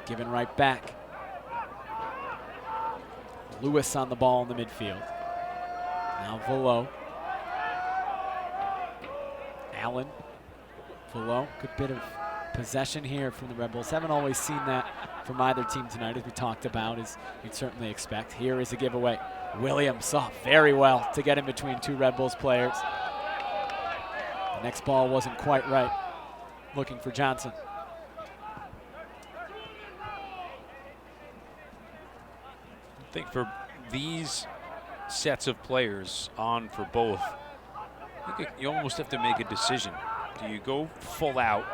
Given right back. Lewis on the ball in the midfield. Now Velo. Allen. Velo, good bit of possession here from the Red Bulls. Haven't always seen that from either team tonight, as we talked about, as you'd certainly expect. Here is a giveaway. Williams saw very well to get in between 2 Red Bulls players. The next ball wasn't quite right. Looking for Johnson. I think for these sets of players on for both, I think you almost have to make a decision. Do you go full out,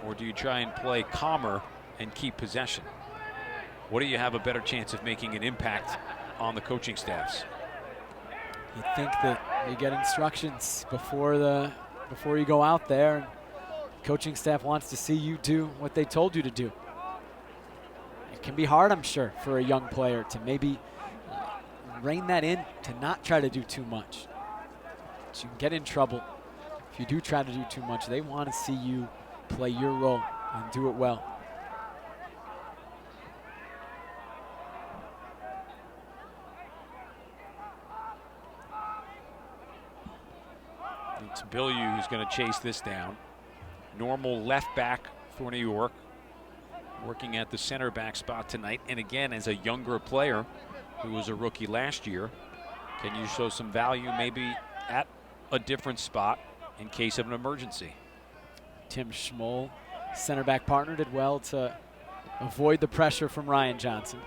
or do you try and play calmer and keep possession? What do you have a better chance of making an impact on the coaching staffs? You think that you get instructions before you go out there, and coaching staff wants to see you do what they told you to do. It can be hard, I'm sure, for a young player to maybe rein that in, to not try to do too much. But you can get in trouble if you do try to do too much. They want to see you play your role and do it well. It's Bilyeu who's going to chase this down. Normal left back for New York, working at the center back spot tonight. And again, as a younger player who was a rookie last year, can you show some value maybe at a different spot in case of an emergency? Tim Schmoll, center back partner, did well to avoid the pressure from Ryan Johnson.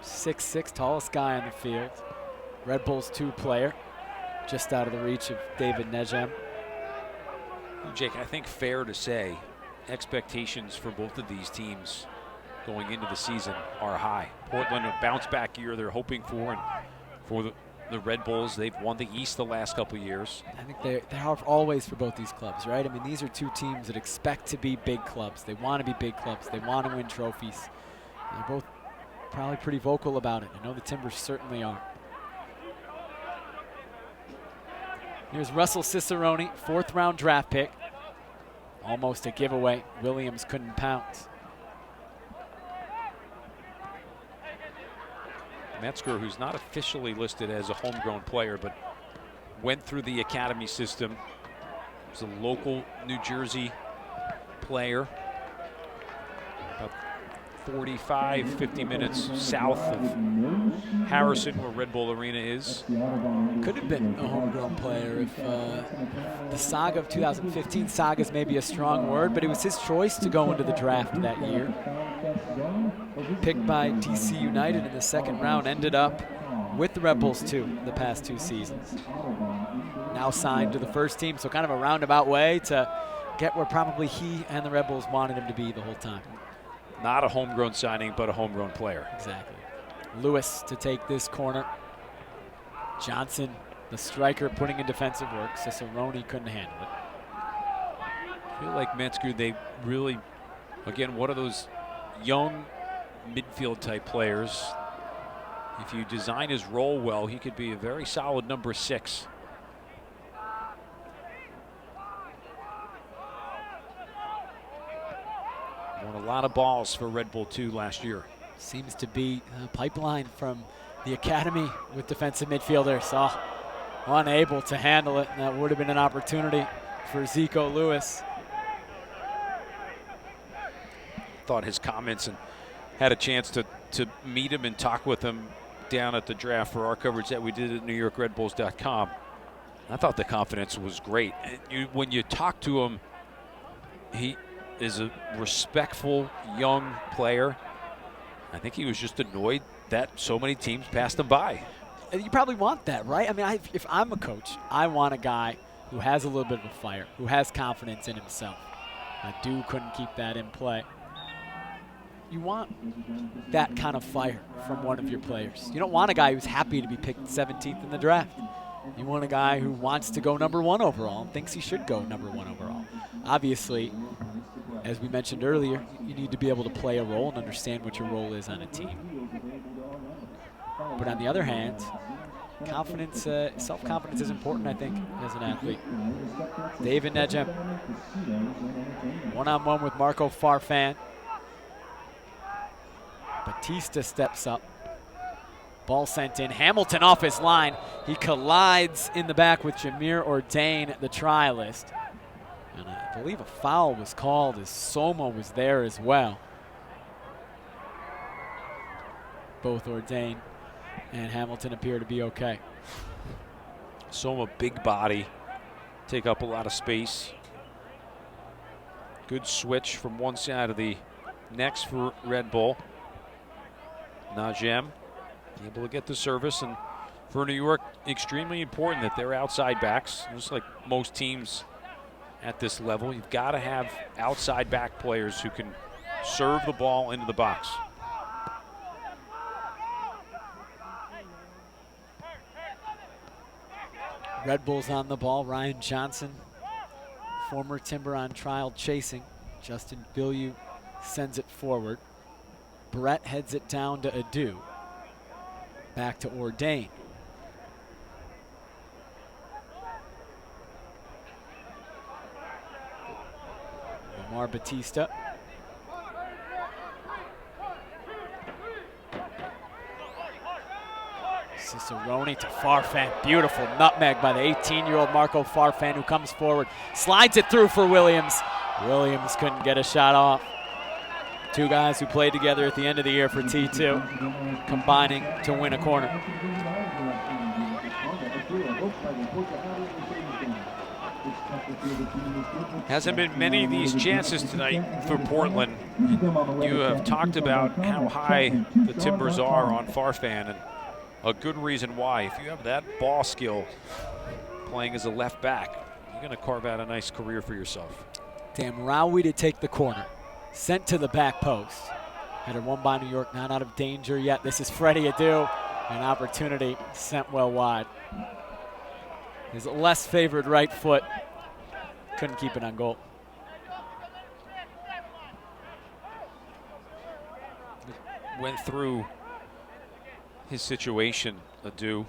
6'6", tallest guy on the field. Red Bulls 2 player, just out of the reach of David Nejem. Jake, I think fair to say expectations for both of these teams going into the season are high. Portland, a bounce back year they're hoping for, and for the Red Bulls, they've won the East the last couple of years. I think they are always for both these clubs, right? I mean, these are 2 teams that expect to be big clubs. They want to be big clubs. They want to win trophies. They're both probably pretty vocal about it. I know the Timbers certainly are. Here's Russell Cicerone, 4th round draft pick. Almost a giveaway. Williams couldn't pounce. Metzger, who's not officially listed as a homegrown player, but went through the academy system. He's a local New Jersey player. About 45, 50 minutes south of Harrison, where Red Bull Arena is. Could have been a homegrown player if the saga of 2015, saga is maybe a strong word, but it was his choice to go into the draft that year. Picked by DC United in the 2nd round, ended up with the Red Bulls 2 the past 2 seasons. Now signed to the first team, so kind of a roundabout way to get where probably he and the Red Bulls wanted him to be the whole time. Not a homegrown signing, but a homegrown player. Exactly. Lewis to take this corner. Johnson, the striker, putting in defensive work. Cicerone couldn't handle it. I feel like Metzger, they really, again, one of those young midfield type players. If you design his role well, he could be a very solid number 6. Won a lot of balls for Red Bull 2 last year. Seems to be a pipeline from the academy with defensive midfielders. Unable to handle it. That would have been an opportunity for Zico Lewis. Thought his comments, and had a chance to meet him and talk with him down at the draft for our coverage that we did at NewYorkRedBulls.com. I thought the confidence was great. When you talk to him, he is a respectful young player. I think he was just annoyed that so many teams passed him by. You probably want that, right? I mean, if I'm a coach, I want a guy who has a little bit of a fire, who has confidence in himself. Adu couldn't keep that in play. You want that kind of fire from one of your players. You don't want a guy who's happy to be picked 17th in the draft. You want a guy who wants to go #1 overall and thinks he should go #1 overall. Obviously, as we mentioned earlier, you need to be able to play a role and understand what your role is on a team. But on the other hand, confidence, self-confidence is important, I think, as an athlete. David Nejem, one-on-one with Marco Farfan. Batista steps up. Ball sent in. Hamilton off his line. He collides in the back with Jameer Ordain, the trialist. And I believe a foul was called as Soma was there as well. Both Ordain and Hamilton appear to be okay. Soma, big body, take up a lot of space. Good switch from one side of the necks for Red Bull. Najem able to get the service, and for New York, extremely important that they're outside backs. Just like most teams at this level, you've got to have outside back players who can serve the ball into the box. Red Bull's on the ball. Ryan Johnson, former Timber on trial, chasing. Justin Bilyeu sends it forward. Brett heads it down to Adu. Back to Ordain. Lamar Batista. Cicerone to Farfan. Beautiful nutmeg by the 18-year-old Marco Farfan, who comes forward. Slides it through for Williams. Williams couldn't get a shot off. Two guys who played together at the end of the year for T2, combining to win a corner. Hasn't been many of these chances tonight for Portland. You have talked about how high the Timbers are on Farfan, and a good reason why. If you have that ball skill playing as a left back, you're going to carve out a nice career for yourself. Damraoui to take the corner. Sent to the back post. Header won by New York, not out of danger yet. This is Freddie Adu. An opportunity sent well wide. His less favored right foot couldn't keep it on goal. Went through his situation, Adu,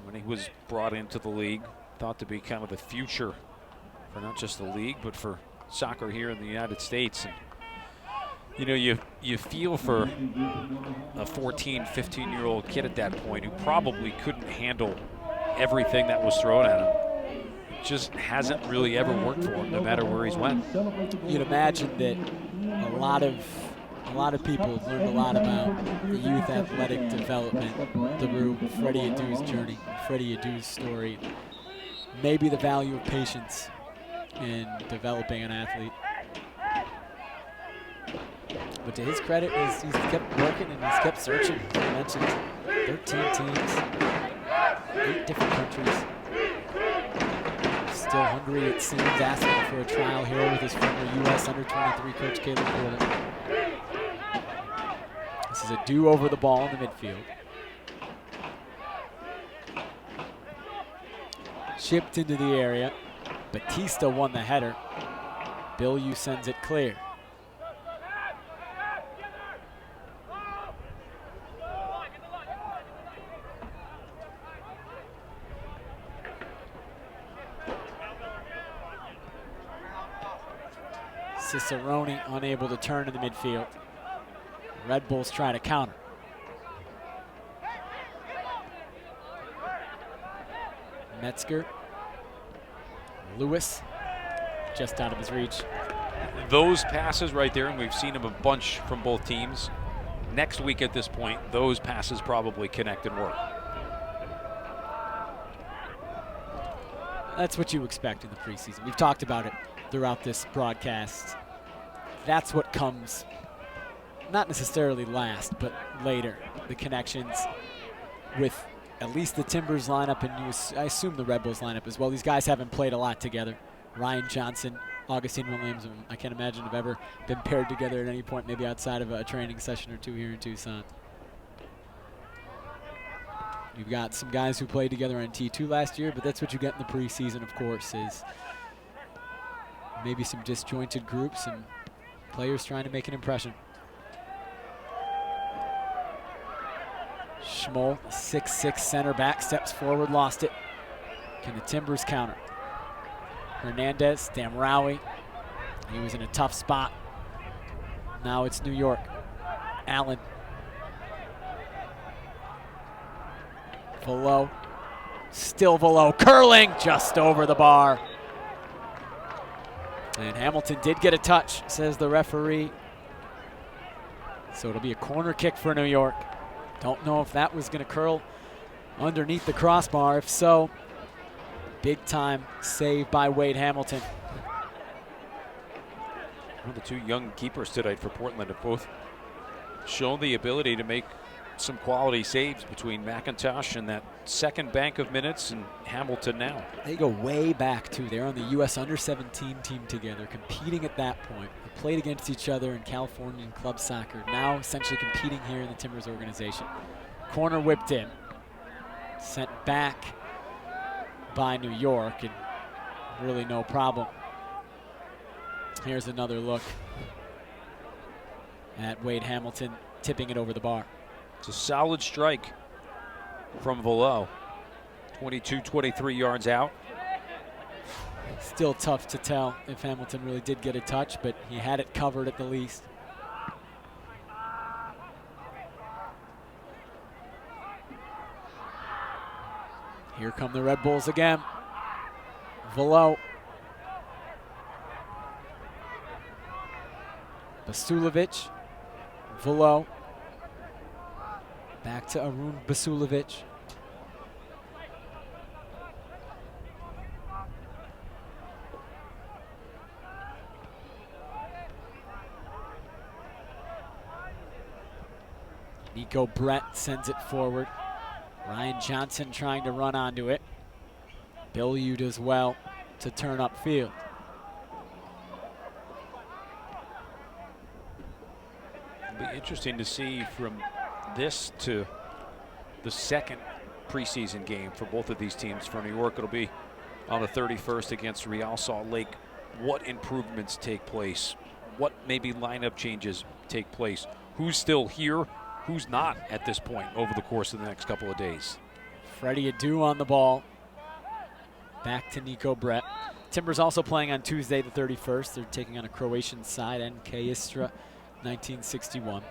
when he was brought into the league. Thought to be kind of the future for not just the league, but for soccer here in the United States. And you know, you feel for a 14, 15-year-old kid at that point who probably couldn't handle everything that was thrown at him. It just hasn't really ever worked for him, no matter where he's went. You'd imagine that a lot of people have learned a lot about the youth athletic development through Freddie Adu's journey, Freddie Adu's story. Maybe the value of patience in developing an athlete. But to his credit, he's kept working and he's kept searching. As I mentioned, 13 teams, 8 different countries. Still hungry, it seems, asking for a trial here with his former U.S. under-23 coach, Caleb Porter. This is Adu over the ball in the midfield. Chipped into the area. Batista won the header. Bilyeu sends it clear. Cicerone unable to turn in the midfield. Red Bulls try to counter. Metzger. Lewis, just out of his reach. Those passes right there, and we've seen them a bunch from both teams. Next week at this point, those passes probably connect and work. That's what you expect in the preseason. We've talked about it throughout this broadcast. That's what comes, not necessarily last, but later. The connections with at least the Timbers lineup, and I assume the Red Bulls lineup as well. These guys haven't played a lot together. Ryan Johnson, Augustine Williams, I can't imagine have ever been paired together at any point, maybe outside of a training session or two here in Tucson. You've got some guys who played together on T2 last year, but that's what you get in the preseason, of course, is maybe some disjointed groups and players trying to make an impression. Schmoll, 6'6" center back, steps forward, lost it. Can the Timbers counter? Hernandez, Damraoui. He was in a tough spot. Now it's New York. Allen. Below. Still below. Curling just over the bar. And Hamilton did get a touch, says the referee. So it'll be a corner kick for New York. Don't know if that was going to curl underneath the crossbar. If so, big time save by Wade Hamilton. One of the two young keepers tonight for Portland have both shown the ability to make some quality saves between McIntosh and that second bank of minutes and Hamilton now. They go way back too. They're on the U.S. Under-17 team together, competing at that point. They played against each other in Californian club soccer, now essentially competing here in the Timbers organization. Corner whipped in, sent back by New York, and really no problem. Here's another look at Wade Hamilton tipping it over the bar. It's a solid strike from below. 22, 23 yards out. Still tough to tell if Hamilton really did get a touch, but he had it covered at the least. Here come the Red Bulls again. Velo. Basulovic. Velo. Back to Arun Basulovic. Nico Brett sends it forward. Ryan Johnson trying to run onto it. Bilyeu as well to turn upfield. It'll be interesting to see from this to the second preseason game for both of these teams. For New York, it'll be on the 31st against Real Salt Lake. What improvements take place? What maybe lineup changes take place? Who's still here? Who's not at this point over the course of the next couple of days? Freddie Adu on the ball. Back to Nico Brett. Timbers also playing on Tuesday the 31st. They're taking on a Croatian side, NK Istra, 1961.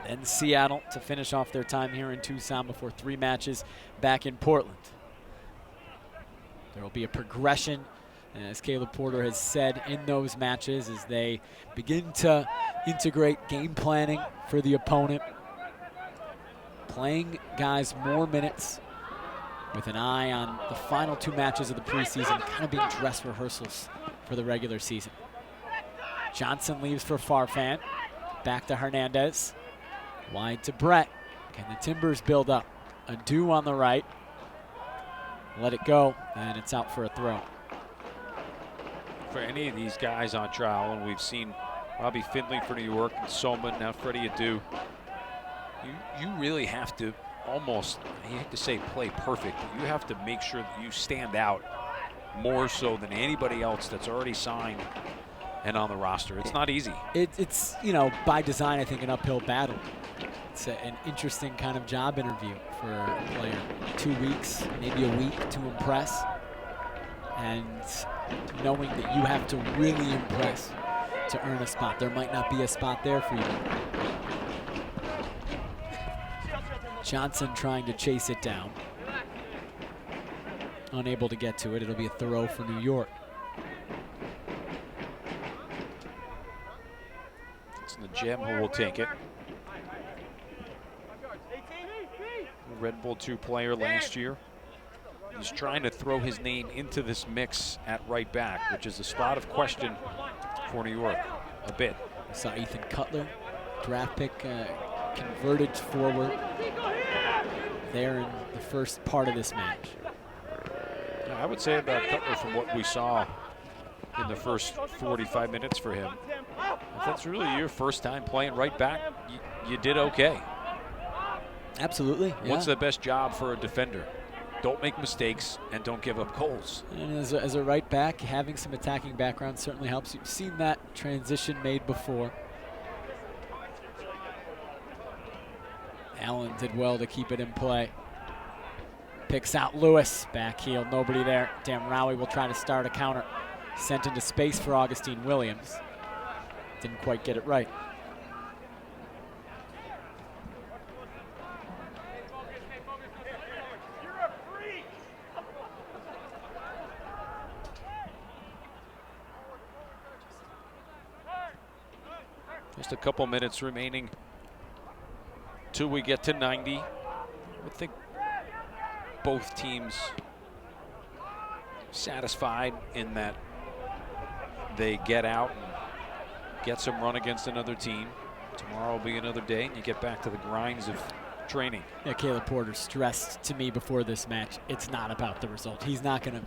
Then Seattle to finish off their time here in Tucson before 3 matches back in Portland. There will be a progression, as Caleb Porter has said, in those matches as they begin to integrate game planning for the opponent, playing guys more minutes with an eye on the final 2 matches of the preseason, kind of being dress rehearsals for the regular season. Johnson leaves for Farfan. Back to Hernandez. Wide to Brett. Can the Timbers build up? Adu on the right. Let it go, and it's out for a throw. For any of these guys on trial, and we've seen Robbie Findlay for New York, and Soma, now Freddie Adu, you really have to almost, I hate to say play perfect, but you have to make sure that you stand out more so than anybody else that's already signed and on the roster. It's not easy. It's, you know, by design, I think, an uphill battle. It's an interesting kind of job interview for a player. 2 weeks, maybe a week to impress. And knowing that you have to really impress to earn a spot. There might not be a spot there for you. Johnson trying to chase it down. Unable to get to it. It'll be a throw for New York. It's the Gem who will take it. A Red Bull 2 player last year. He's trying to throw his name into this mix at right back, which is a spot of question for New York a bit. I saw Ethan Cutler, draft pick, converted forward. there in the first part of this match. Yeah, I would say about Cutler from what we saw in the first 45 minutes for him. If that's really your first time playing right back, you did okay. Absolutely. What's the best job for a defender? Don't make mistakes and don't give up goals. And as a right back, having some attacking background certainly helps. You've seen that transition made before. Allen did well to keep it in play. Picks out Lewis, back heel, nobody there. Damraoui will try to start a counter. Sent into space for Augustine Williams. Didn't quite get it right. Just a couple minutes remaining till we get to 90. I would think both teams satisfied in that they get out and get some run against another team. Tomorrow will be another day, and you get back to the grinds of training. Yeah, Caleb Porter stressed to me before this match, it's not about the result. He's not going to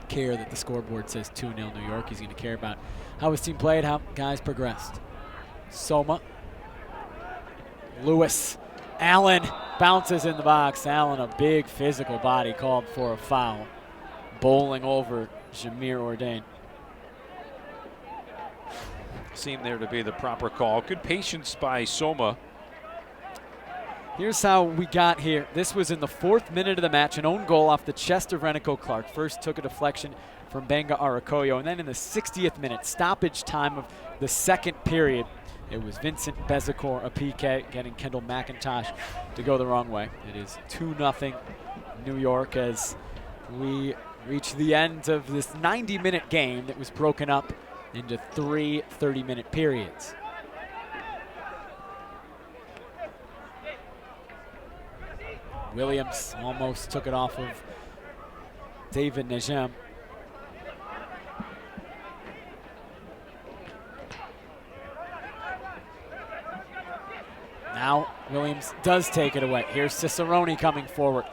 care that the scoreboard says 2-0 New York. He's going to care about how his team played, how guys progressed. Soma. Lewis. Allen bounces in the box. Allen, a big physical body, called for a foul. Bowling over Jameer Ordain. Seemed there to be the proper call. Good patience by Soma. Here's how we got here. This was in the 4th minute of the match. An own goal off the chest of Renico Clark. First took a deflection from Benga Arakoyo. And then in the 60th minute, stoppage time of the second period, it was Vincent Bezecourt, a PK, getting Kendall McIntosh to go the wrong way. It is 2-0 New York as we reach the end of this 90-minute game that was broken up into 3 30-minute periods. Williams almost took it off of David Najem. Now Williams does take it away. Here's Cicerone coming forward.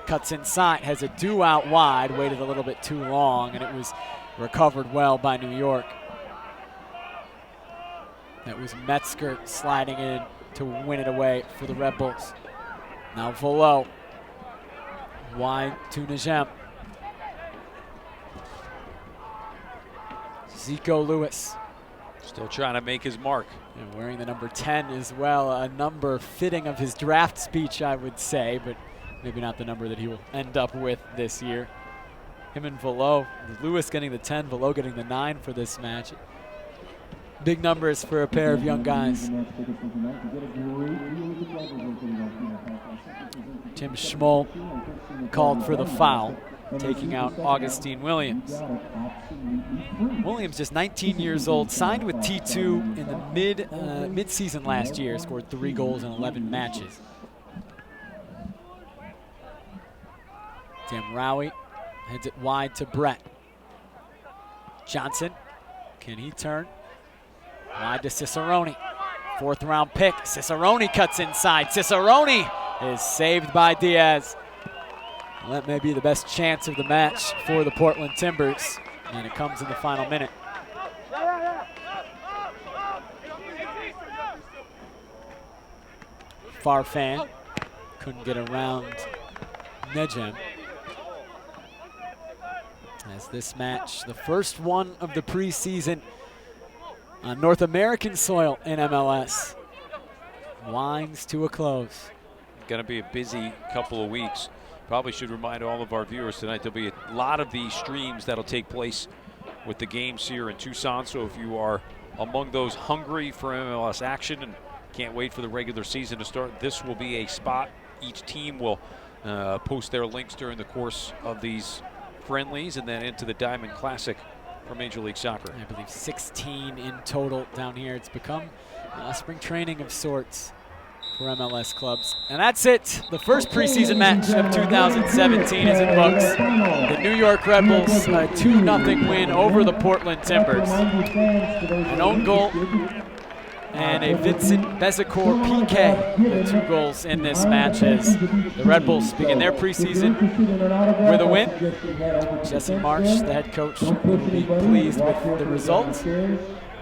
Cuts inside, has a do out wide, waited a little bit too long, and it was recovered well by New York. That was Metzger sliding in to win it away for the Red Bulls. Now Volo, wide to Najem. Zico Lewis. Still trying to make his mark. And wearing the number 10 as well, a number fitting of his draft speech, I would say, but maybe not the number that he will end up with this year. Him and Volo, Lewis getting the 10, Volo getting the 9 for this match. Big numbers for a pair of young guys. Tim Schmoll called for the foul, taking out Augustine Williams. Williams, just 19 years old, signed with T2 in the mid-season last year, scored 3 goals in 11 matches. Damraoui heads it wide to Brett. Johnson, can he turn? Wide to Cicerone. 4th round pick. Cicerone cuts inside. Cicerone is saved by Diaz. Well, that may be the best chance of the match for the Portland Timbers, and it comes in the final minute. Farfan couldn't get around Najem. As this match, the first one of the preseason on North American soil in MLS, winds to a close. Going to be a busy couple of weeks. Probably should remind all of our viewers tonight there'll be a lot of these streams that'll take place with the games here in Tucson. So if you are among those hungry for MLS action and can't wait for the regular season to start, this will be a spot. Each team will post their links during the course of these friendlies and then into the Diamond Classic for Major League Soccer. I believe 16 in total down here. It's become a spring training of sorts for MLS clubs. And that's it. The first preseason match of 2017 is in the books. The New York Red Bulls, a 2-0 win over the Portland Timbers. An own goal and a Vincent Bezecourt PK with 2 goals in this match as the Red Bulls begin their preseason with a win. Jesse March, the head coach, will be pleased with the result.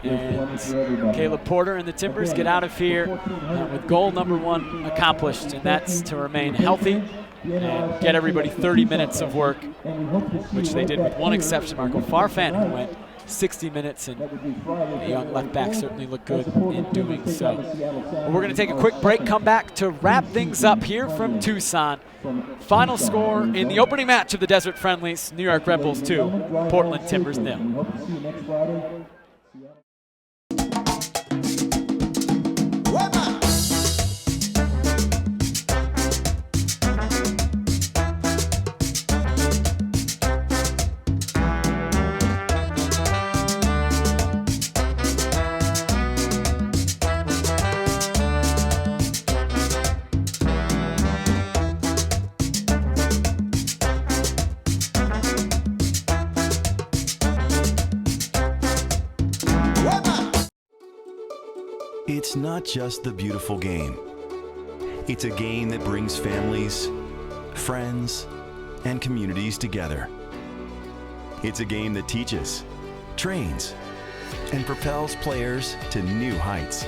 And Caleb Porter and the Timbers get out of here with goal number 1 accomplished, and that's to remain healthy and get everybody 30 minutes of work, which they did with one exception, Marco Farfan, who went 60 minutes, and the young left back certainly looked good in doing so. Well, we're going to take a quick break, come back to wrap things up here from Tucson. Final score in the opening match of the Desert Friendlies, New York Red Bulls 2, Portland Timbers 0. It's not just the beautiful game. It's a game that brings families, friends, and communities together. It's a game that teaches, trains, and propels players to new heights.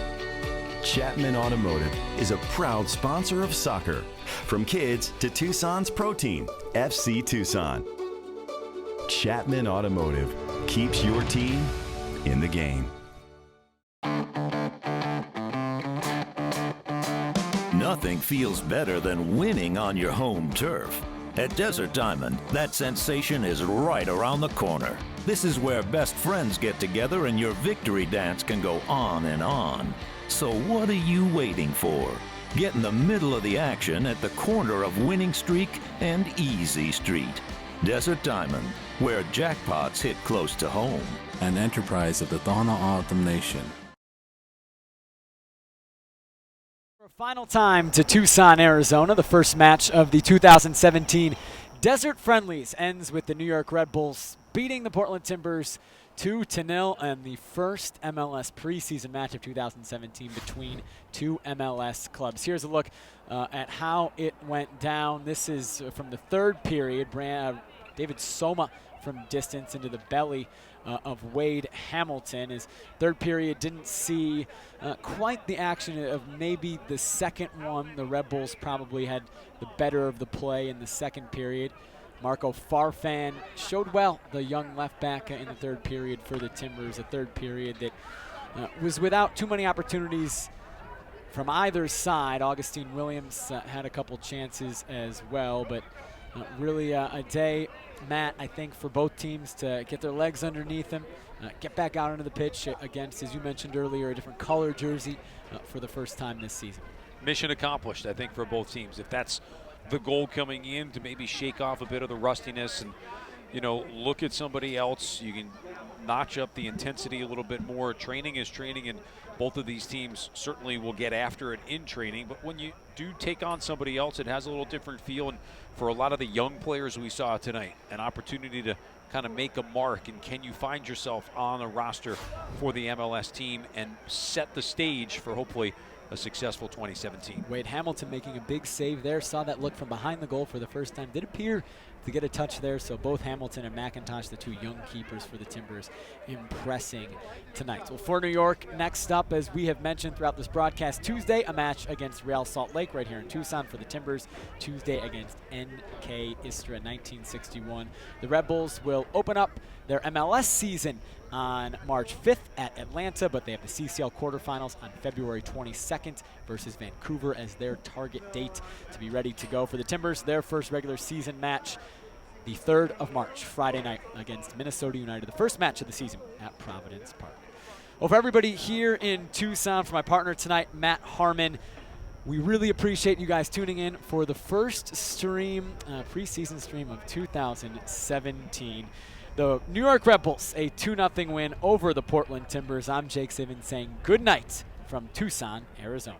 Chapman Automotive is a proud sponsor of soccer, from kids to Tucson's pro team, FC Tucson. Chapman Automotive keeps your team in the game. Nothing feels better than winning on your home turf. At Desert Diamond, that sensation is right around the corner. This is where best friends get together and your victory dance can go on and on. So what are you waiting for? Get in the middle of the action at the corner of Winning Streak and Easy Street. Desert Diamond, where jackpots hit close to home. An enterprise of the Donna Autumn Nation. Final time to Tucson, Arizona. The first match of the 2017 Desert Friendlies ends with the New York Red Bulls beating the Portland Timbers 2-0, and the first MLS preseason match of 2017 between 2 MLS clubs. Here's a look at how it went down. This is from the 3rd period. David Soma from distance into the belly of Wade Hamilton. His 3rd period didn't see quite the action of maybe the second one. The Red Bulls probably had the better of the play in the 2nd period. Marco Farfan showed well, the young left back in the 3rd period for the Timbers, a 3rd period that was without too many opportunities from either side. Augustine Williams had a couple chances as well, but really a day, Matt, I think, for both teams to get their legs underneath them, get back out onto the pitch against, as you mentioned earlier, a different color jersey for the first time this season. Mission accomplished, I think, for both teams. If that's the goal coming in, to maybe shake off a bit of the rustiness and, look at somebody else. You can notch up the intensity a little bit more. Training is training, and both of these teams certainly will get after it in training. But when you do take on somebody else, it has a little different feel. And for a lot of the young players we saw tonight, an opportunity to kind of make a mark. And can you find yourself on a roster for the MLS team and set the stage for hopefully a successful 2017. Wade Hamilton making a big save there. Saw that look from behind the goal for the first time. Did appear to get a touch there. So both Hamilton and McIntosh, the 2 young keepers for the Timbers, impressing tonight. So for New York, next up, as we have mentioned throughout this broadcast, Tuesday, a match against Real Salt Lake right here in Tucson for the Timbers. Tuesday against NK Istra 1961. The Red Bulls will open up their MLS season on March 5th at Atlanta, but they have the CCL quarterfinals on February 22nd versus Vancouver as their target date to be ready to go. For the Timbers, their first regular season match, the 3rd of March, Friday night against Minnesota United, the first match of the season at Providence Park. Well, for everybody here in Tucson, for my partner tonight, Matt Harmon, we really appreciate you guys tuning in for the first stream, preseason stream of 2017. The New York Red Bulls, a 2-0 win over the Portland Timbers. I'm Jake Simmons saying good night from Tucson, Arizona.